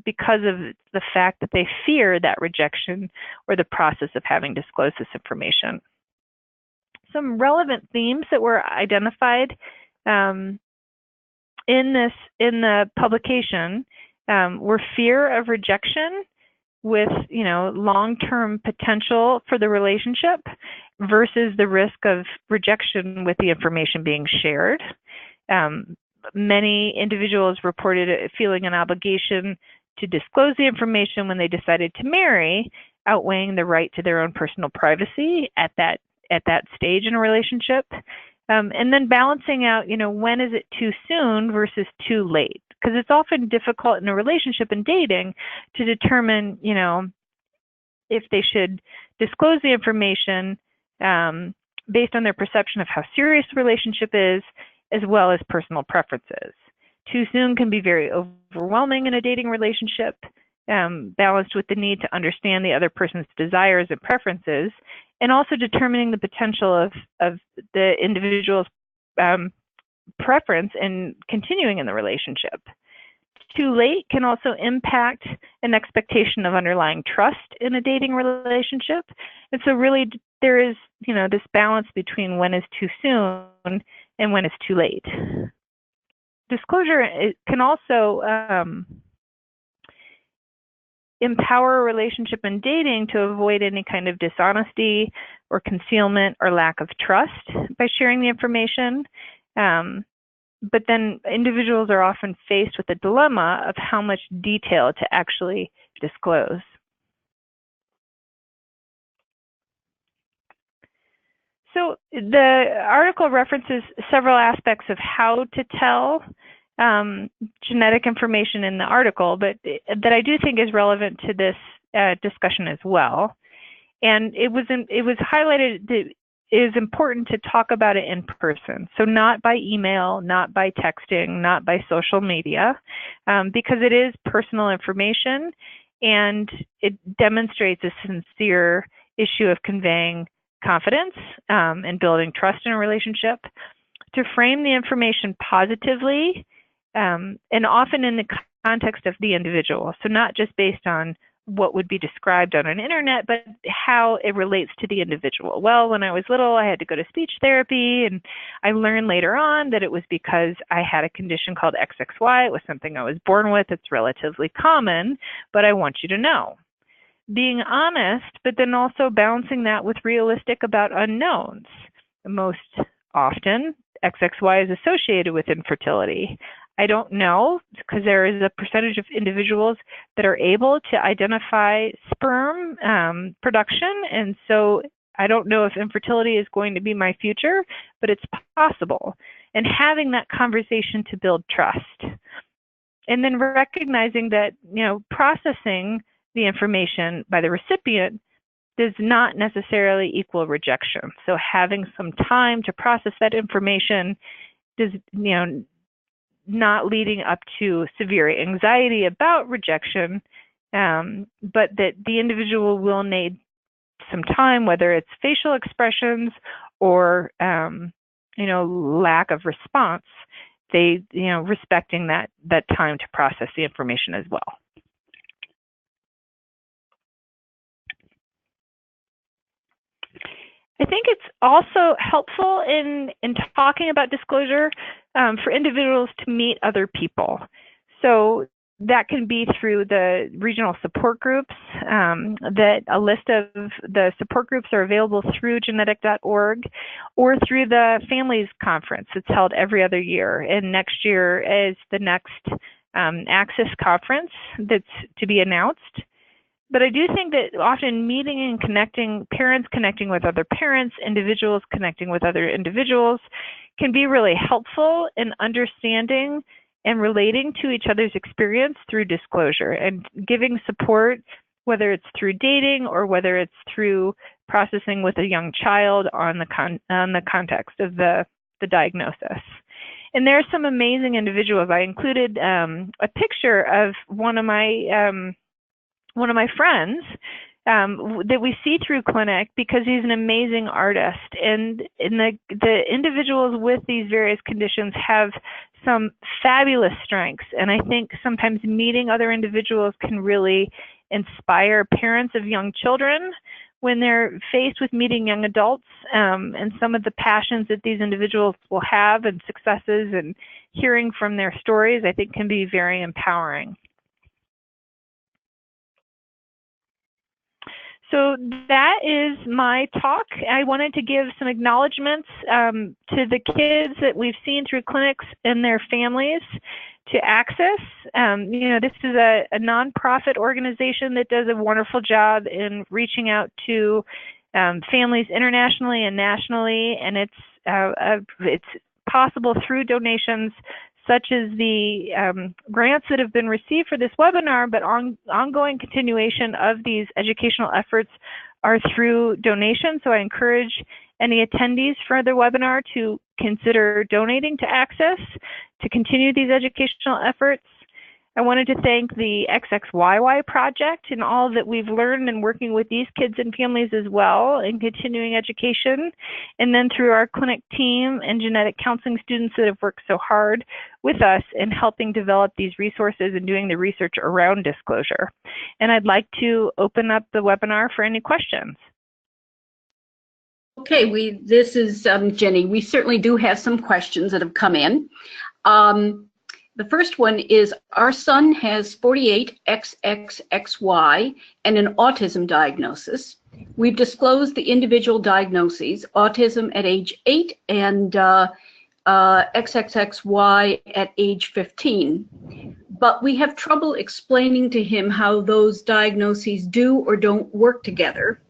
Speaker 3: because of the fact that they fear that rejection or the process of having disclosed this information. Some relevant themes that were identified in the publication were fear of rejection with, long-term potential for the relationship versus the risk of rejection with the information being shared. Many individuals reported feeling an obligation to disclose the information when they decided to marry, outweighing the right to their own personal privacy at that stage in a relationship. And then balancing out, when is it too soon versus too late? Because it's often difficult in a relationship and dating to determine, if they should disclose the information based on their perception of how serious the relationship is, as well as personal preferences. Too soon can be very overwhelming in a dating relationship, balanced with the need to understand the other person's desires and preferences, and also determining the potential of the individual's preference in continuing in the relationship. Too late can also impact an expectation of underlying trust in a dating relationship. And so really there is, this balance between when is too soon and when is too late. Disclosure can also empower a relationship in dating to avoid any kind of dishonesty or concealment or lack of trust by sharing the information. But then individuals are often faced with the dilemma of how much detail to actually disclose. So the article references several aspects of how to tell genetic information in the article, but that I do think is relevant to this discussion as well. And it was highlighted that it is important to talk about it in person. So not by email, not by texting, not by social media, because it is personal information and it demonstrates a sincere issue of conveying confidence and building trust in a relationship. To frame the information positively and often in the context of the individual. So not just based on what would be described on an internet, but how it relates to the individual. Well, when I was little, I had to go to speech therapy, and I learned later on that it was because I had a condition called XXY. It was something I was born with. It's relatively common, but I want you to know. Being honest, but then also balancing that with realistic about unknowns. Most often, XXY is associated with infertility. I don't know, because there is a percentage of individuals that are able to identify sperm production, and so I don't know if infertility is going to be my future, but it's possible. And having that conversation to build trust. And then recognizing that, processing the information by the recipient does not necessarily equal rejection. So having some time to process that information does, not leading up to severe anxiety about rejection, but that the individual will need some time, whether it's facial expressions or, lack of response, they, respecting that time to process the information as well. I think it's also helpful in talking about disclosure for individuals to meet other people. So that can be through the regional support groups. That a list of the support groups are available through genetic.org, or through the Families Conference that's held every other year. And next year is the next Access Conference that's to be announced. But I do think that often meeting and connecting, parents connecting with other parents, individuals connecting with other individuals, can be really helpful in understanding and relating to each other's experience through disclosure and giving support, whether it's through dating or whether it's through processing with a young child on the context of the diagnosis. And there are some amazing individuals. I included a picture of one of my friends that we see through clinic, because he's an amazing artist. And the individuals with these various conditions have some fabulous strengths. And I think sometimes meeting other individuals can really inspire parents of young children when they're faced with meeting young adults, and some of the passions that these individuals will have and successes, and hearing from their stories, I think can be very empowering. So that is my talk. I wanted to give some acknowledgements to the kids that we've seen through clinics and their families, to Access. This is a nonprofit organization that does a wonderful job in reaching out to families internationally and nationally, and it's possible through donations such as the grants that have been received for this webinar, but ongoing continuation of these educational efforts are through donations. So I encourage any attendees for the webinar to consider donating to Access to continue these educational efforts. I wanted to thank the XXYY project and all that we've learned in working with these kids and families as well in continuing education. And then through our clinic team and genetic counseling students that have worked so hard with us in helping develop these resources and doing the research around disclosure. And I'd like to open up the webinar for any questions.
Speaker 2: Okay, this is Jenny. We certainly do have some questions that have come in. The first one is, our son has 48XXXY and an autism diagnosis. We've disclosed the individual diagnoses, autism at age 8 and XXXY at age 15. But we have trouble explaining to him how those diagnoses do or don't work together.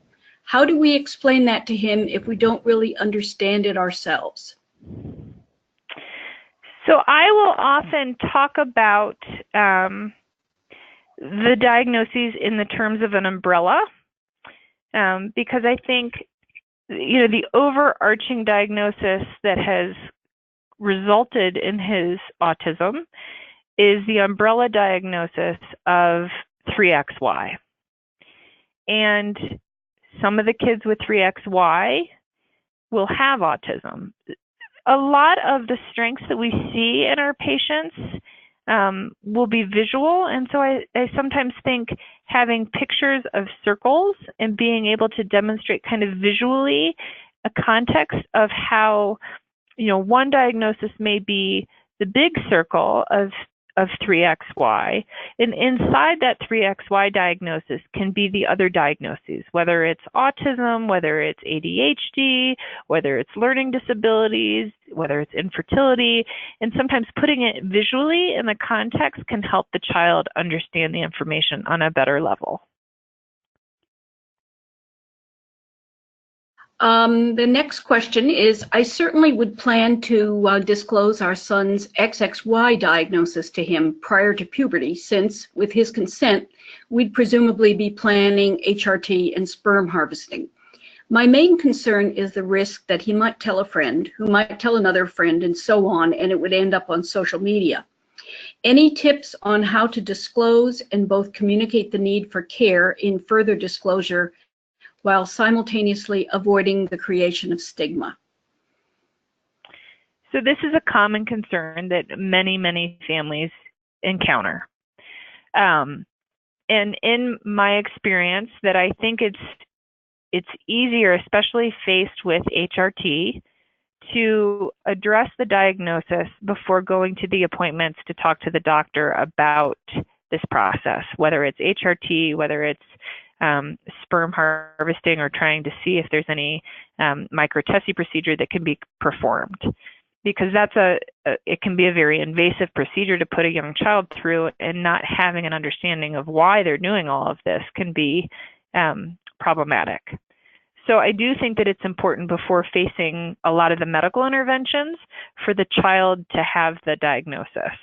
Speaker 2: How do we explain that to him if we don't really understand it ourselves?
Speaker 3: So I will often talk about the diagnoses in the terms of an umbrella, because I think, the overarching diagnosis that has resulted in his autism is the umbrella diagnosis of 3XY. And some of the kids with 3XY will have autism. A lot of the strengths that we see in our patients will be visual, and so I sometimes think having pictures of circles and being able to demonstrate kind of visually a context of how, one diagnosis may be the big circle of 3XY, and inside that 3XY diagnosis can be the other diagnoses, whether it's autism, whether it's ADHD, whether it's learning disabilities, whether it's infertility, and sometimes putting it visually in the context can help the child understand the information on a better level.
Speaker 2: The next question is, I certainly would plan to disclose our son's XXY diagnosis to him prior to puberty, since, with his consent, we'd presumably be planning HRT and sperm harvesting. My main concern is the risk that he might tell a friend, who might tell another friend, and so on, and it would end up on social media. Any tips on how to disclose and both communicate the need for care in further disclosure while simultaneously avoiding the creation of stigma?
Speaker 3: So this is a common concern that many, many families encounter. And in my experience, that I think it's easier, especially faced with HRT, to address the diagnosis before going to the appointments to talk to the doctor about this process, whether it's HRT, whether it's sperm harvesting, or trying to see if there's any microtessy procedure that can be performed. Because it can be a very invasive procedure to put a young child through, and not having an understanding of why they're doing all of this can be problematic. So I do think that it's important, before facing a lot of the medical interventions, for the child to have the diagnosis.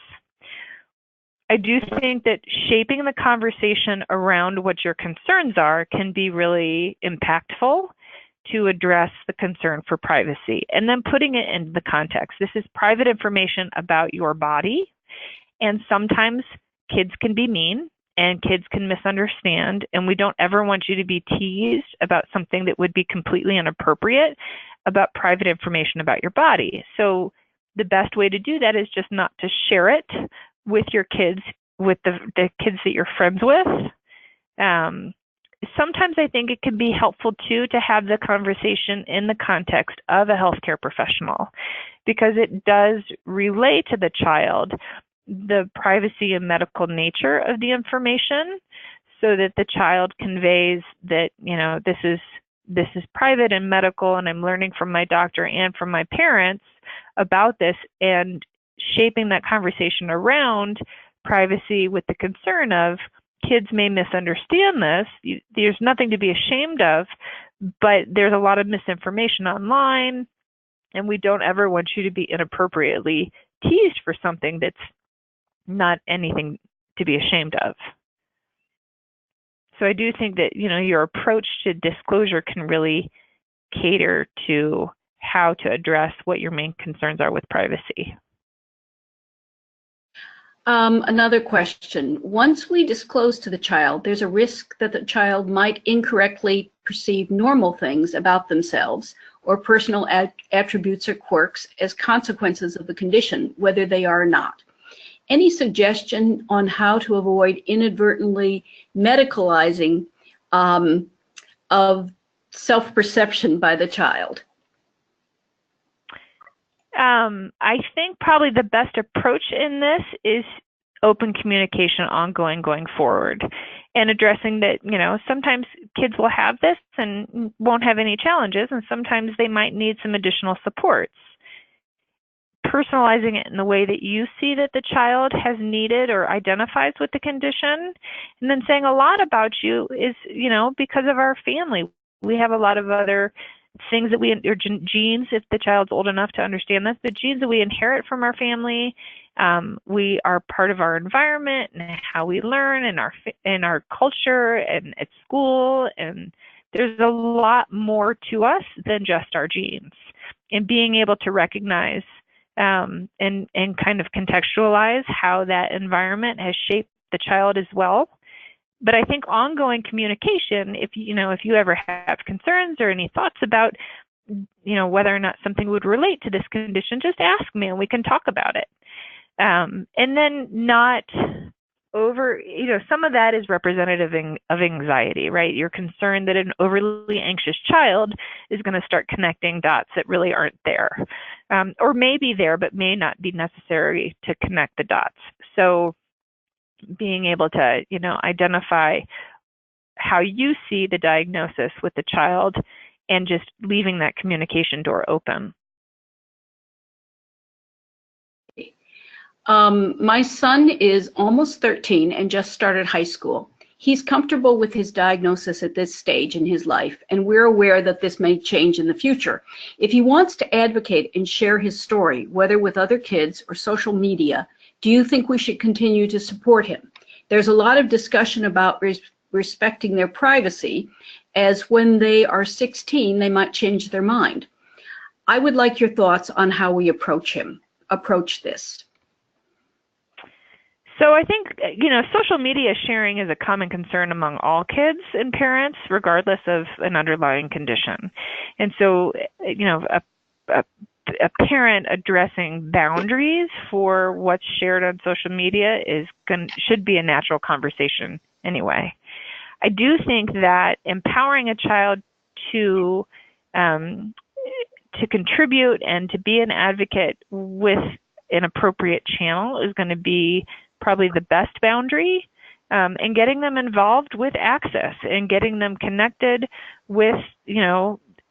Speaker 3: I do think that shaping the conversation around what your concerns are can be really impactful to address the concern for privacy, and then putting it into the context. This is private information about your body, and sometimes kids can be mean and kids can misunderstand, and we don't ever want you to be teased about something that would be completely inappropriate about private information about your body. So the best way to do that is just not to share it with your kids, with the kids that you're friends with. Sometimes I think it can be helpful too to have the conversation in the context of a healthcare professional, because it does relay to the child the privacy and medical nature of the information, so that the child conveys that, you know, this is private and medical, and I'm learning from my doctor and from my parents about this, and shaping that conversation around privacy with the concern of kids may misunderstand this. There's nothing to be ashamed of, but there's a lot of misinformation online, and we don't ever want you to be inappropriately teased for something that's not anything to be ashamed of. So I do think that, you know, your approach to disclosure can really cater to how to address what your main concerns are with privacy.
Speaker 2: Another question. Once we disclose to the child, there's a risk that the child might incorrectly perceive normal things about themselves or personal attributes or quirks as consequences of the condition, whether they are or not. Any suggestion on how to avoid inadvertently medicalizing of self-perception by the child?
Speaker 3: I think probably the best approach in this is open communication ongoing going forward, and addressing that, you know, sometimes kids will have this and won't have any challenges, and sometimes they might need some additional supports. Personalizing it in the way that you see that the child has needed or identifies with the condition, and then saying a lot about you is, you know, because of our family, we have a lot of other things that we, or genes, if the child's old enough to understand this, the genes that we inherit from our family. We are part of our environment and how we learn in our culture and at school, and there's a lot more to us than just our genes. And being able to recognize and kind of contextualize how that environment has shaped the child as well. But I think ongoing communication, if you ever have concerns or any thoughts about, you know, whether or not something would relate to this condition, just ask me and we can talk about it. And then not over, you know, some of that is representative of anxiety, right? You're concerned that an overly anxious child is going to start connecting dots that really aren't there, or may be there, but may not be necessary to connect the dots. So being able to, you know, identify how you see the diagnosis with the child and just leaving that communication door open.
Speaker 2: My son is almost 13 and just started high school. He's comfortable with his diagnosis at this stage in his life, and we're aware that this may change in the future. If he wants to advocate and share his story, whether with other kids or social media, do you think we should continue to support him? There's a lot of discussion about respecting their privacy, as when they are 16, they might change their mind. I would like your thoughts on how we approach this.
Speaker 3: So I think, you know, social media sharing is a common concern among all kids and parents, regardless of an underlying condition. And so, you know, a parent addressing boundaries for what's shared on social media should be a natural conversation anyway. I do think that empowering a child to contribute and to be an advocate with an appropriate channel is going to be probably the best boundary. and getting them involved with Access and getting them connected with,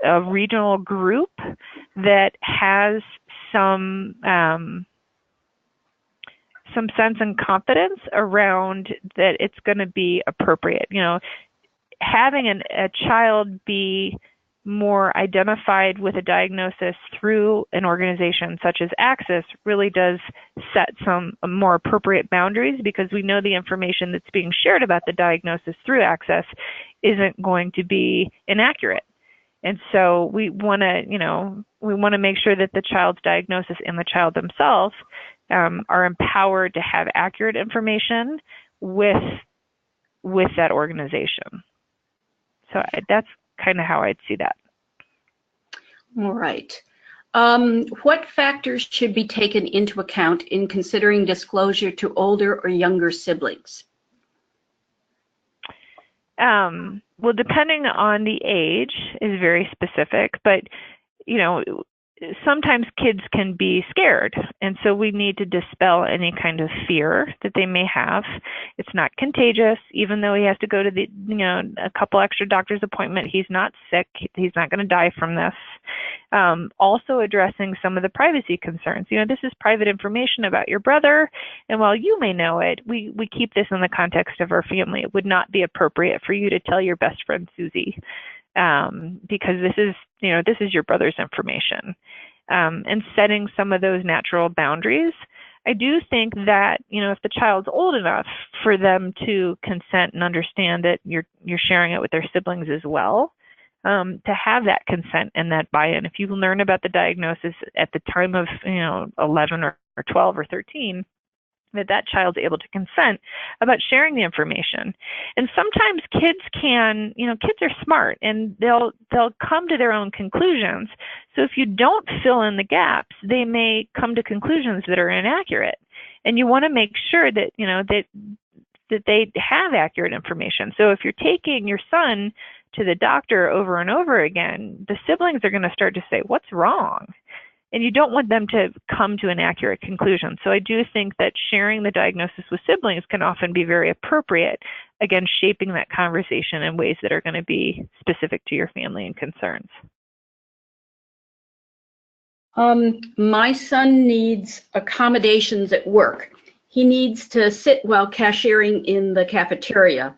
Speaker 3: a regional group that has some sense and confidence around that it's going to be appropriate. Having a child be more identified with a diagnosis through an organization such as Access really does set some more appropriate boundaries, because we know the information that's being shared about the diagnosis through Access isn't going to be inaccurate. And so we want to make sure that the child's diagnosis and the child themselves are empowered to have accurate information with that organization. So that's kind of how I'd see that.
Speaker 2: All right. What factors should be taken into account in considering disclosure to older or younger siblings?
Speaker 3: Well, depending on the age is very specific, but sometimes kids can be scared, and so we need to dispel any kind of fear that they may have. It's not contagious, even though he has to go to a couple extra doctor's appointment. He's not sick. He's not going to die from this. Also addressing some of the privacy concerns. This is private information about your brother, and while you may know it, we keep this in the context of our family. It would not be appropriate for you to tell your best friend Susie, because this is your brother's information, and setting some of those natural boundaries. I do think that if the child's old enough for them to consent and understand that you're sharing it with their siblings as well, to have that consent and that buy-in. If you learn about the diagnosis at the time of 11 or 12 or 13, that child's able to consent about sharing the information. And sometimes kids are smart, and they'll come to their own conclusions. So if you don't fill in the gaps, they may come to conclusions that are inaccurate. And you want to make sure that, that they have accurate information. So if you're taking your son to the doctor over and over again, the siblings are going to start to say, what's wrong? And you don't want them to come to an accurate conclusion. So I do think that sharing the diagnosis with siblings can often be very appropriate, again, shaping that conversation in ways that are going to be specific to your family and concerns.
Speaker 2: My son needs accommodations at work. He needs to sit while cashiering in the cafeteria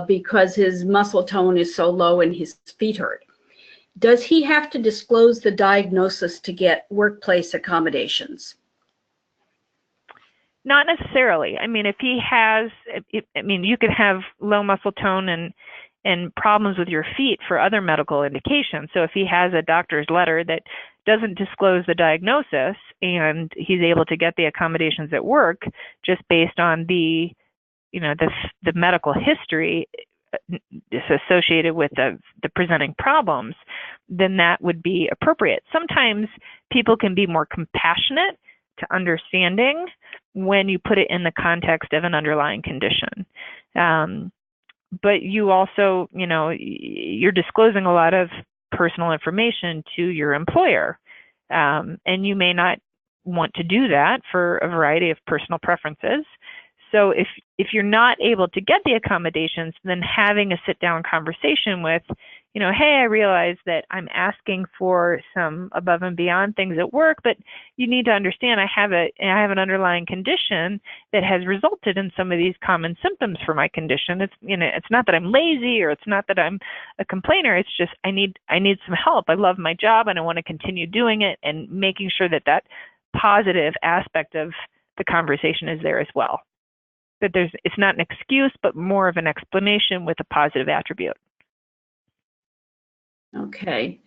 Speaker 2: because his muscle tone is so low and his feet hurt. Does he have to disclose the diagnosis to get workplace accommodations?
Speaker 3: Not necessarily. I mean, if he has, you could have low muscle tone and problems with your feet for other medical indications. So if he has a doctor's letter that doesn't disclose the diagnosis and he's able to get the accommodations at work just based on the medical history associated with the presenting problems, then that would be appropriate. Sometimes people can be more compassionate to understanding when you put it in the context of an underlying condition. But you also, you're disclosing a lot of personal information to your employer, and you may not want to do that for a variety of personal preferences. So if you're not able to get the accommodations, then having a sit-down conversation with, hey, I realize that I'm asking for some above and beyond things at work, but you need to understand I have an underlying condition that has resulted in some of these common symptoms for my condition. It's not that I'm lazy or it's not that I'm a complainer. It's just I need some help. I love my job and I want to continue doing it, and making sure that positive aspect of the conversation is there as well. That it's not an excuse, but more of an explanation with a positive attribute.
Speaker 2: Okay.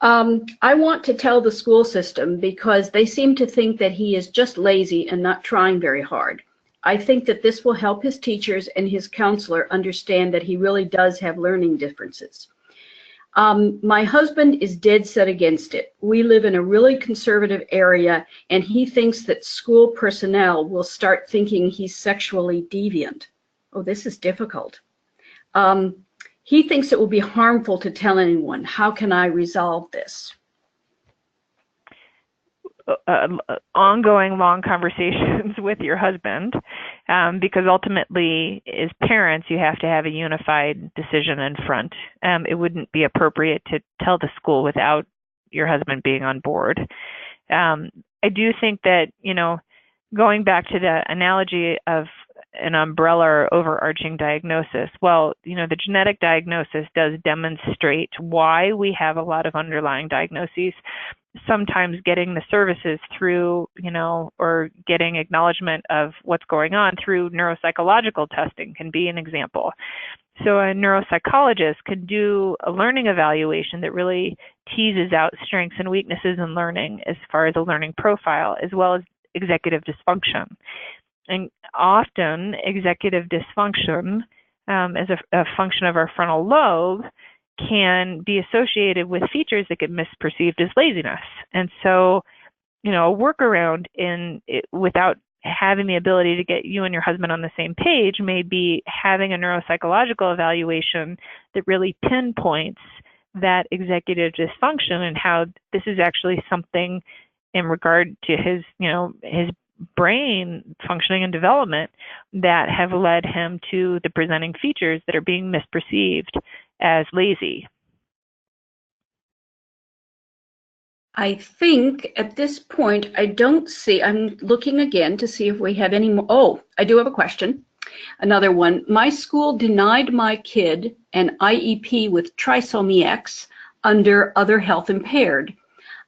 Speaker 2: I want to tell the school system because they seem to think that he is just lazy and not trying very hard. I think that this will help his teachers and his counselor understand that he really does have learning differences. My husband is dead set against it. We live in a really conservative area, and he thinks that school personnel will start thinking he's sexually deviant. Oh, this is difficult. He thinks it will be harmful to tell anyone. How can I resolve this?
Speaker 3: Ongoing long conversations with your husband because ultimately, as parents, you have to have a unified decision in front. It wouldn't be appropriate to tell the school without your husband being on board. I do think that, going back to the analogy of an umbrella or overarching diagnosis, well, the genetic diagnosis does demonstrate why we have a lot of underlying diagnoses. Sometimes getting the services through, or getting acknowledgement of what's going on through neuropsychological testing can be an example. So a neuropsychologist can do a learning evaluation that really teases out strengths and weaknesses in learning as far as a learning profile, as well as executive dysfunction. And often executive dysfunction as a function of our frontal lobe can be associated with features that get misperceived as laziness. And so, a workaround without having the ability to get you and your husband on the same page may be having a neuropsychological evaluation that really pinpoints that executive dysfunction and how this is actually something in regard to his brain functioning and development that have led him to the presenting features that are being misperceived as lazy.
Speaker 2: I think at this point, I'm looking again to see if we have any more. Oh, I do have a question. Another one. My school denied my kid an IEP with trisomy X under other health impaired.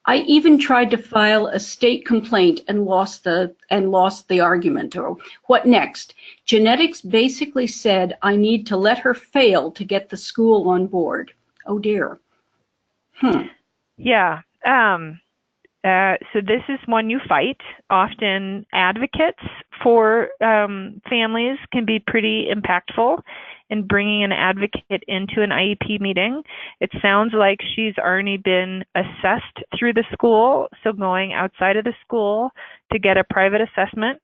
Speaker 2: I even tried to file a state complaint and lost the argument. Or what next? Genetics basically said I need to let her fail to get the school on board. Oh dear.
Speaker 3: Yeah. So this is one you fight. Often advocates for families can be pretty impactful in bringing an advocate into an IEP meeting. It sounds like she's already been assessed through the school, so going outside of the school to get a private assessment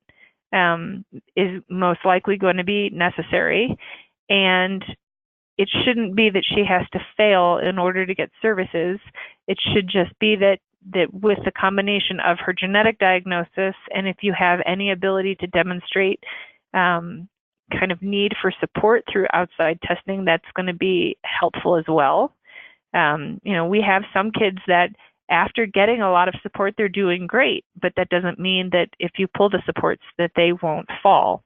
Speaker 3: is most likely going to be necessary. And it shouldn't be that she has to fail in order to get services. It should just be that with the combination of her genetic diagnosis, and if you have any ability to demonstrate kind of need for support through outside testing, that's going to be helpful as well. We have some kids that after getting a lot of support, they're doing great, but that doesn't mean that if you pull the supports that they won't fall.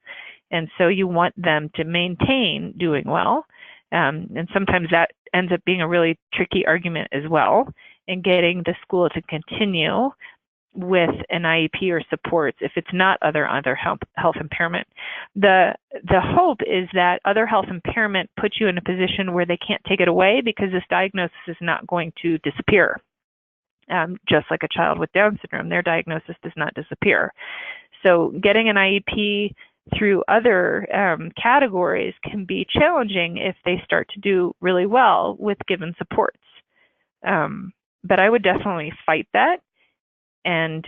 Speaker 3: And so you want them to maintain doing well. And sometimes that ends up being a really tricky argument as well, in getting the school to continue with an IEP or supports if it's not other health impairment. The hope is that other health impairment puts you in a position where they can't take it away because this diagnosis is not going to disappear. Just like a child with Down syndrome, their diagnosis does not disappear. So getting an IEP through other categories can be challenging if they start to do really well with given supports. But I would definitely fight that and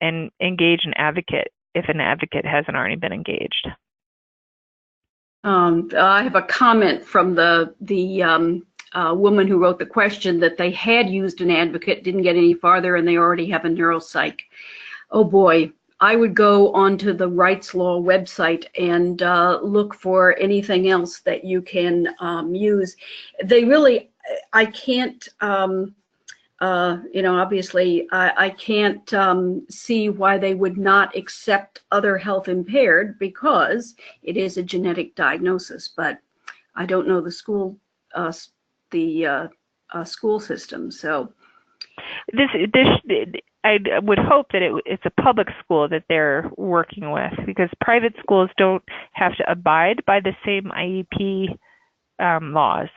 Speaker 3: engage an advocate if an advocate hasn't already been engaged.
Speaker 2: I have a comment from the woman who wrote the question that they had used an advocate, didn't get any farther, and they already have a neuropsych. Oh boy, I would go onto the Rights Law website and look for anything else that you can use. They really, I can't, obviously, I can't see why they would not accept other health impaired because it is a genetic diagnosis. But I don't know the school, school system. So I would hope that it's a public school that they're working with, because private schools don't have to abide by the same IEP laws.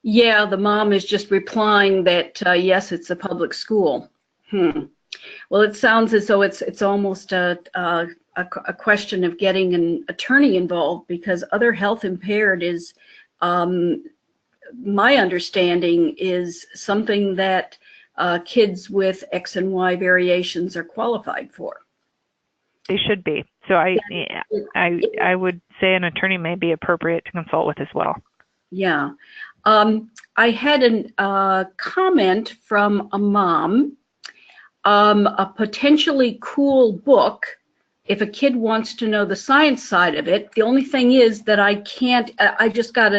Speaker 2: Yeah, the mom is just replying that, yes, it's a public school. Well, it sounds as though it's almost a question of getting an attorney involved, because other health impaired is, my understanding, is something that kids with X and Y variations are qualified for.
Speaker 3: They should be. So I would say an attorney may be appropriate to consult with as well.
Speaker 2: Yeah. I had a comment from a mom, a potentially cool book if a kid wants to know the science side of it, the only thing is that I can't, I just got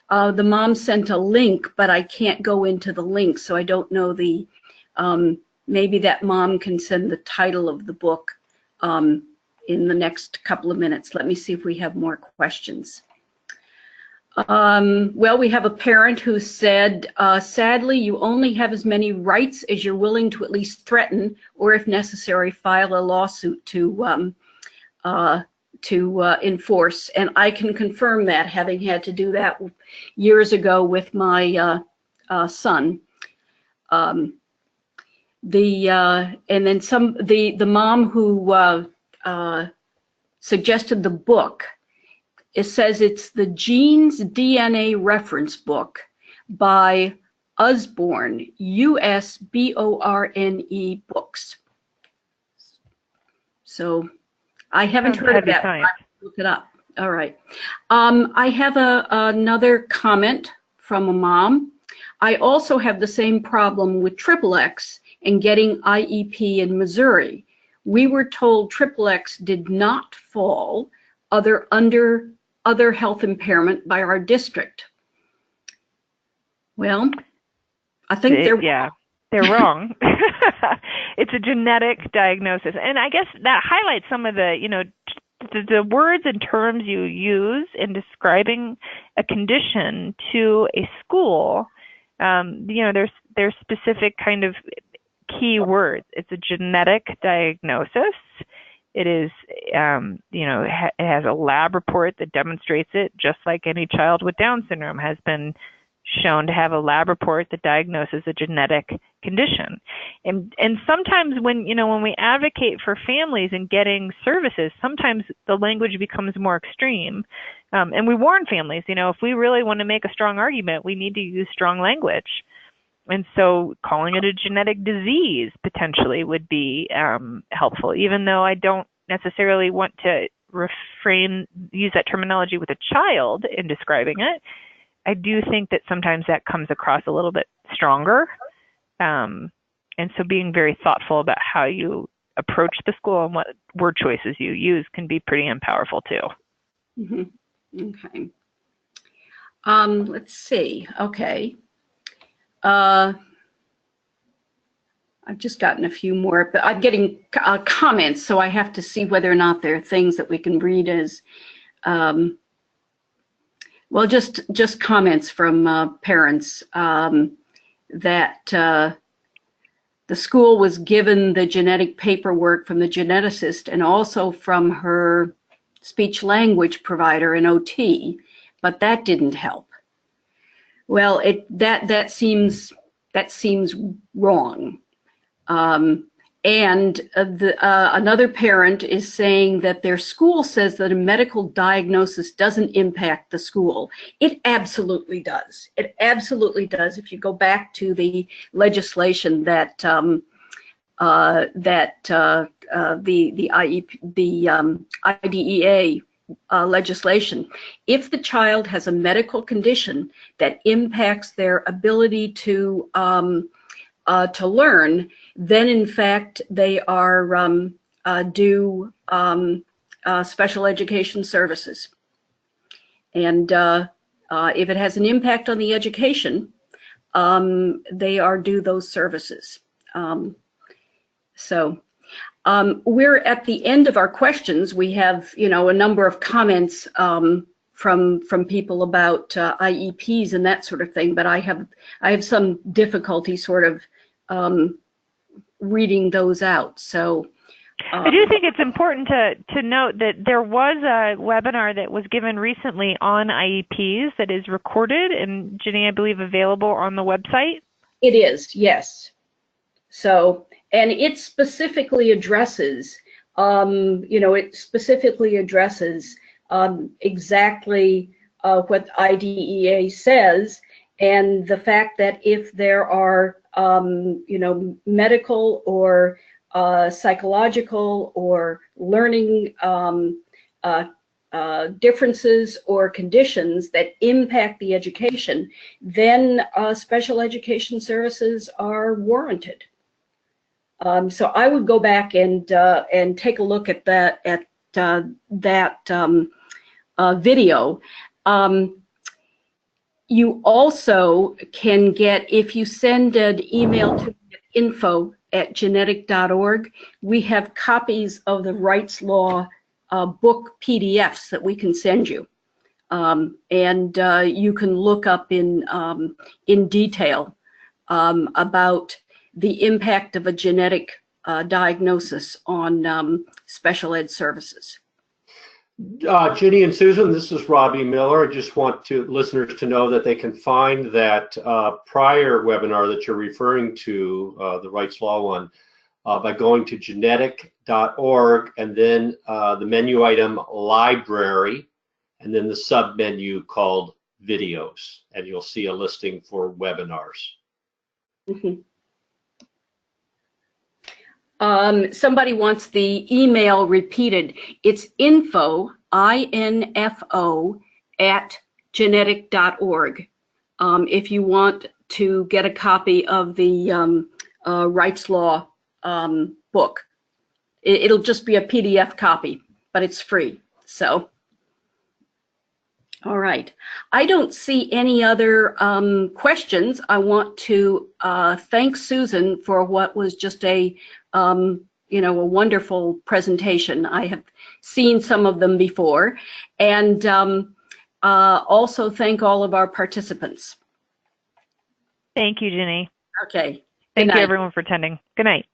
Speaker 2: the mom sent a link, but I can't go into the link, so I don't know the, maybe that mom can send the title of the book in the next couple of minutes. Let me see if we have more questions. Well, we have a parent who said, sadly, you only have as many rights as you're willing to at least threaten, or if necessary, file a lawsuit to enforce. And I can confirm that, having had to do that years ago with my son. And then the mom who suggested the book, it says it's the Genes DNA Reference Book by Usborne, Usborne Books. So I haven't heard of that. I look it up. All right. I have another comment from a mom. I also have the same problem with XXX and getting IEP in Missouri. We were told XXX did not fall under other health impairment by our district. Well, I think they're wrong.
Speaker 3: It's a genetic diagnosis, and I guess that highlights some of the, the words and terms you use in describing a condition to a school. There's specific kind of key words. It's a genetic diagnosis. It is, it has a lab report that demonstrates it, just like any child with Down syndrome has been shown to have a lab report that diagnoses a genetic condition. And sometimes when we advocate for families and getting services, sometimes the language becomes more extreme. And we warn families, if we really want to make a strong argument, we need to use strong language. And so calling it a genetic disease potentially would be helpful, even though I don't necessarily want to use that terminology with a child in describing it. I do think that sometimes that comes across a little bit stronger. And so being very thoughtful about how you approach the school and what word choices you use can be pretty powerful too.
Speaker 2: Mm-hmm. Okay. Let's see. Okay. I've just gotten a few more, but I'm getting comments, so I have to see whether or not there are things that we can read as, well, just comments from parents that the school was given the genetic paperwork from the geneticist and also from her speech language provider in OT, but that didn't help. Well, that seems wrong. And another parent is saying that their school says that a medical diagnosis doesn't impact the school. It absolutely does. It absolutely does. If you go back to the legislation that the IDEA legislation, if the child has a medical condition that impacts their ability to learn, then in fact they are due special education services. And if it has an impact on the education, they are due those services. We're at the end of our questions. We have, a number of comments from people about IEPs and that sort of thing, but I have some difficulty sort of reading those out. So
Speaker 3: I do think it's important to note that there was a webinar that was given recently on IEPs that is recorded and, Jenny, I believe available on the website.
Speaker 2: It is, yes. So, and it specifically addresses, exactly what IDEA says, and the fact that if there are, medical or psychological or learning differences or conditions that impact the education, then special education services are warranted. So I would go back and take a look at that video. You also can get, if you send an email to info@genetic.org, we have copies of the Rights Law book PDFs that we can send you. And you can look up in detail about the impact of a genetic diagnosis on special ed services.
Speaker 1: Ginny and Susan, this is Robbie Miller. I just want listeners to know that they can find that prior webinar that you're referring to, the Rights Law one, by going to genetic.org and then the menu item Library, and then the sub-menu called Videos, and you'll see a listing for webinars.
Speaker 2: Mm-hmm. Somebody wants the email repeated. It's info, I-N-F-O, @genetic.org. If you want to get a copy of the Rights Law book. It'll just be a PDF copy, but it's free. So, all right. I don't see any other questions. I want to thank Susan for what was just a a wonderful presentation. I have seen some of them before, and also thank all of our participants.
Speaker 3: Thank you, Ginny.
Speaker 2: Okay.
Speaker 3: Thank you, everyone, for attending. Good night.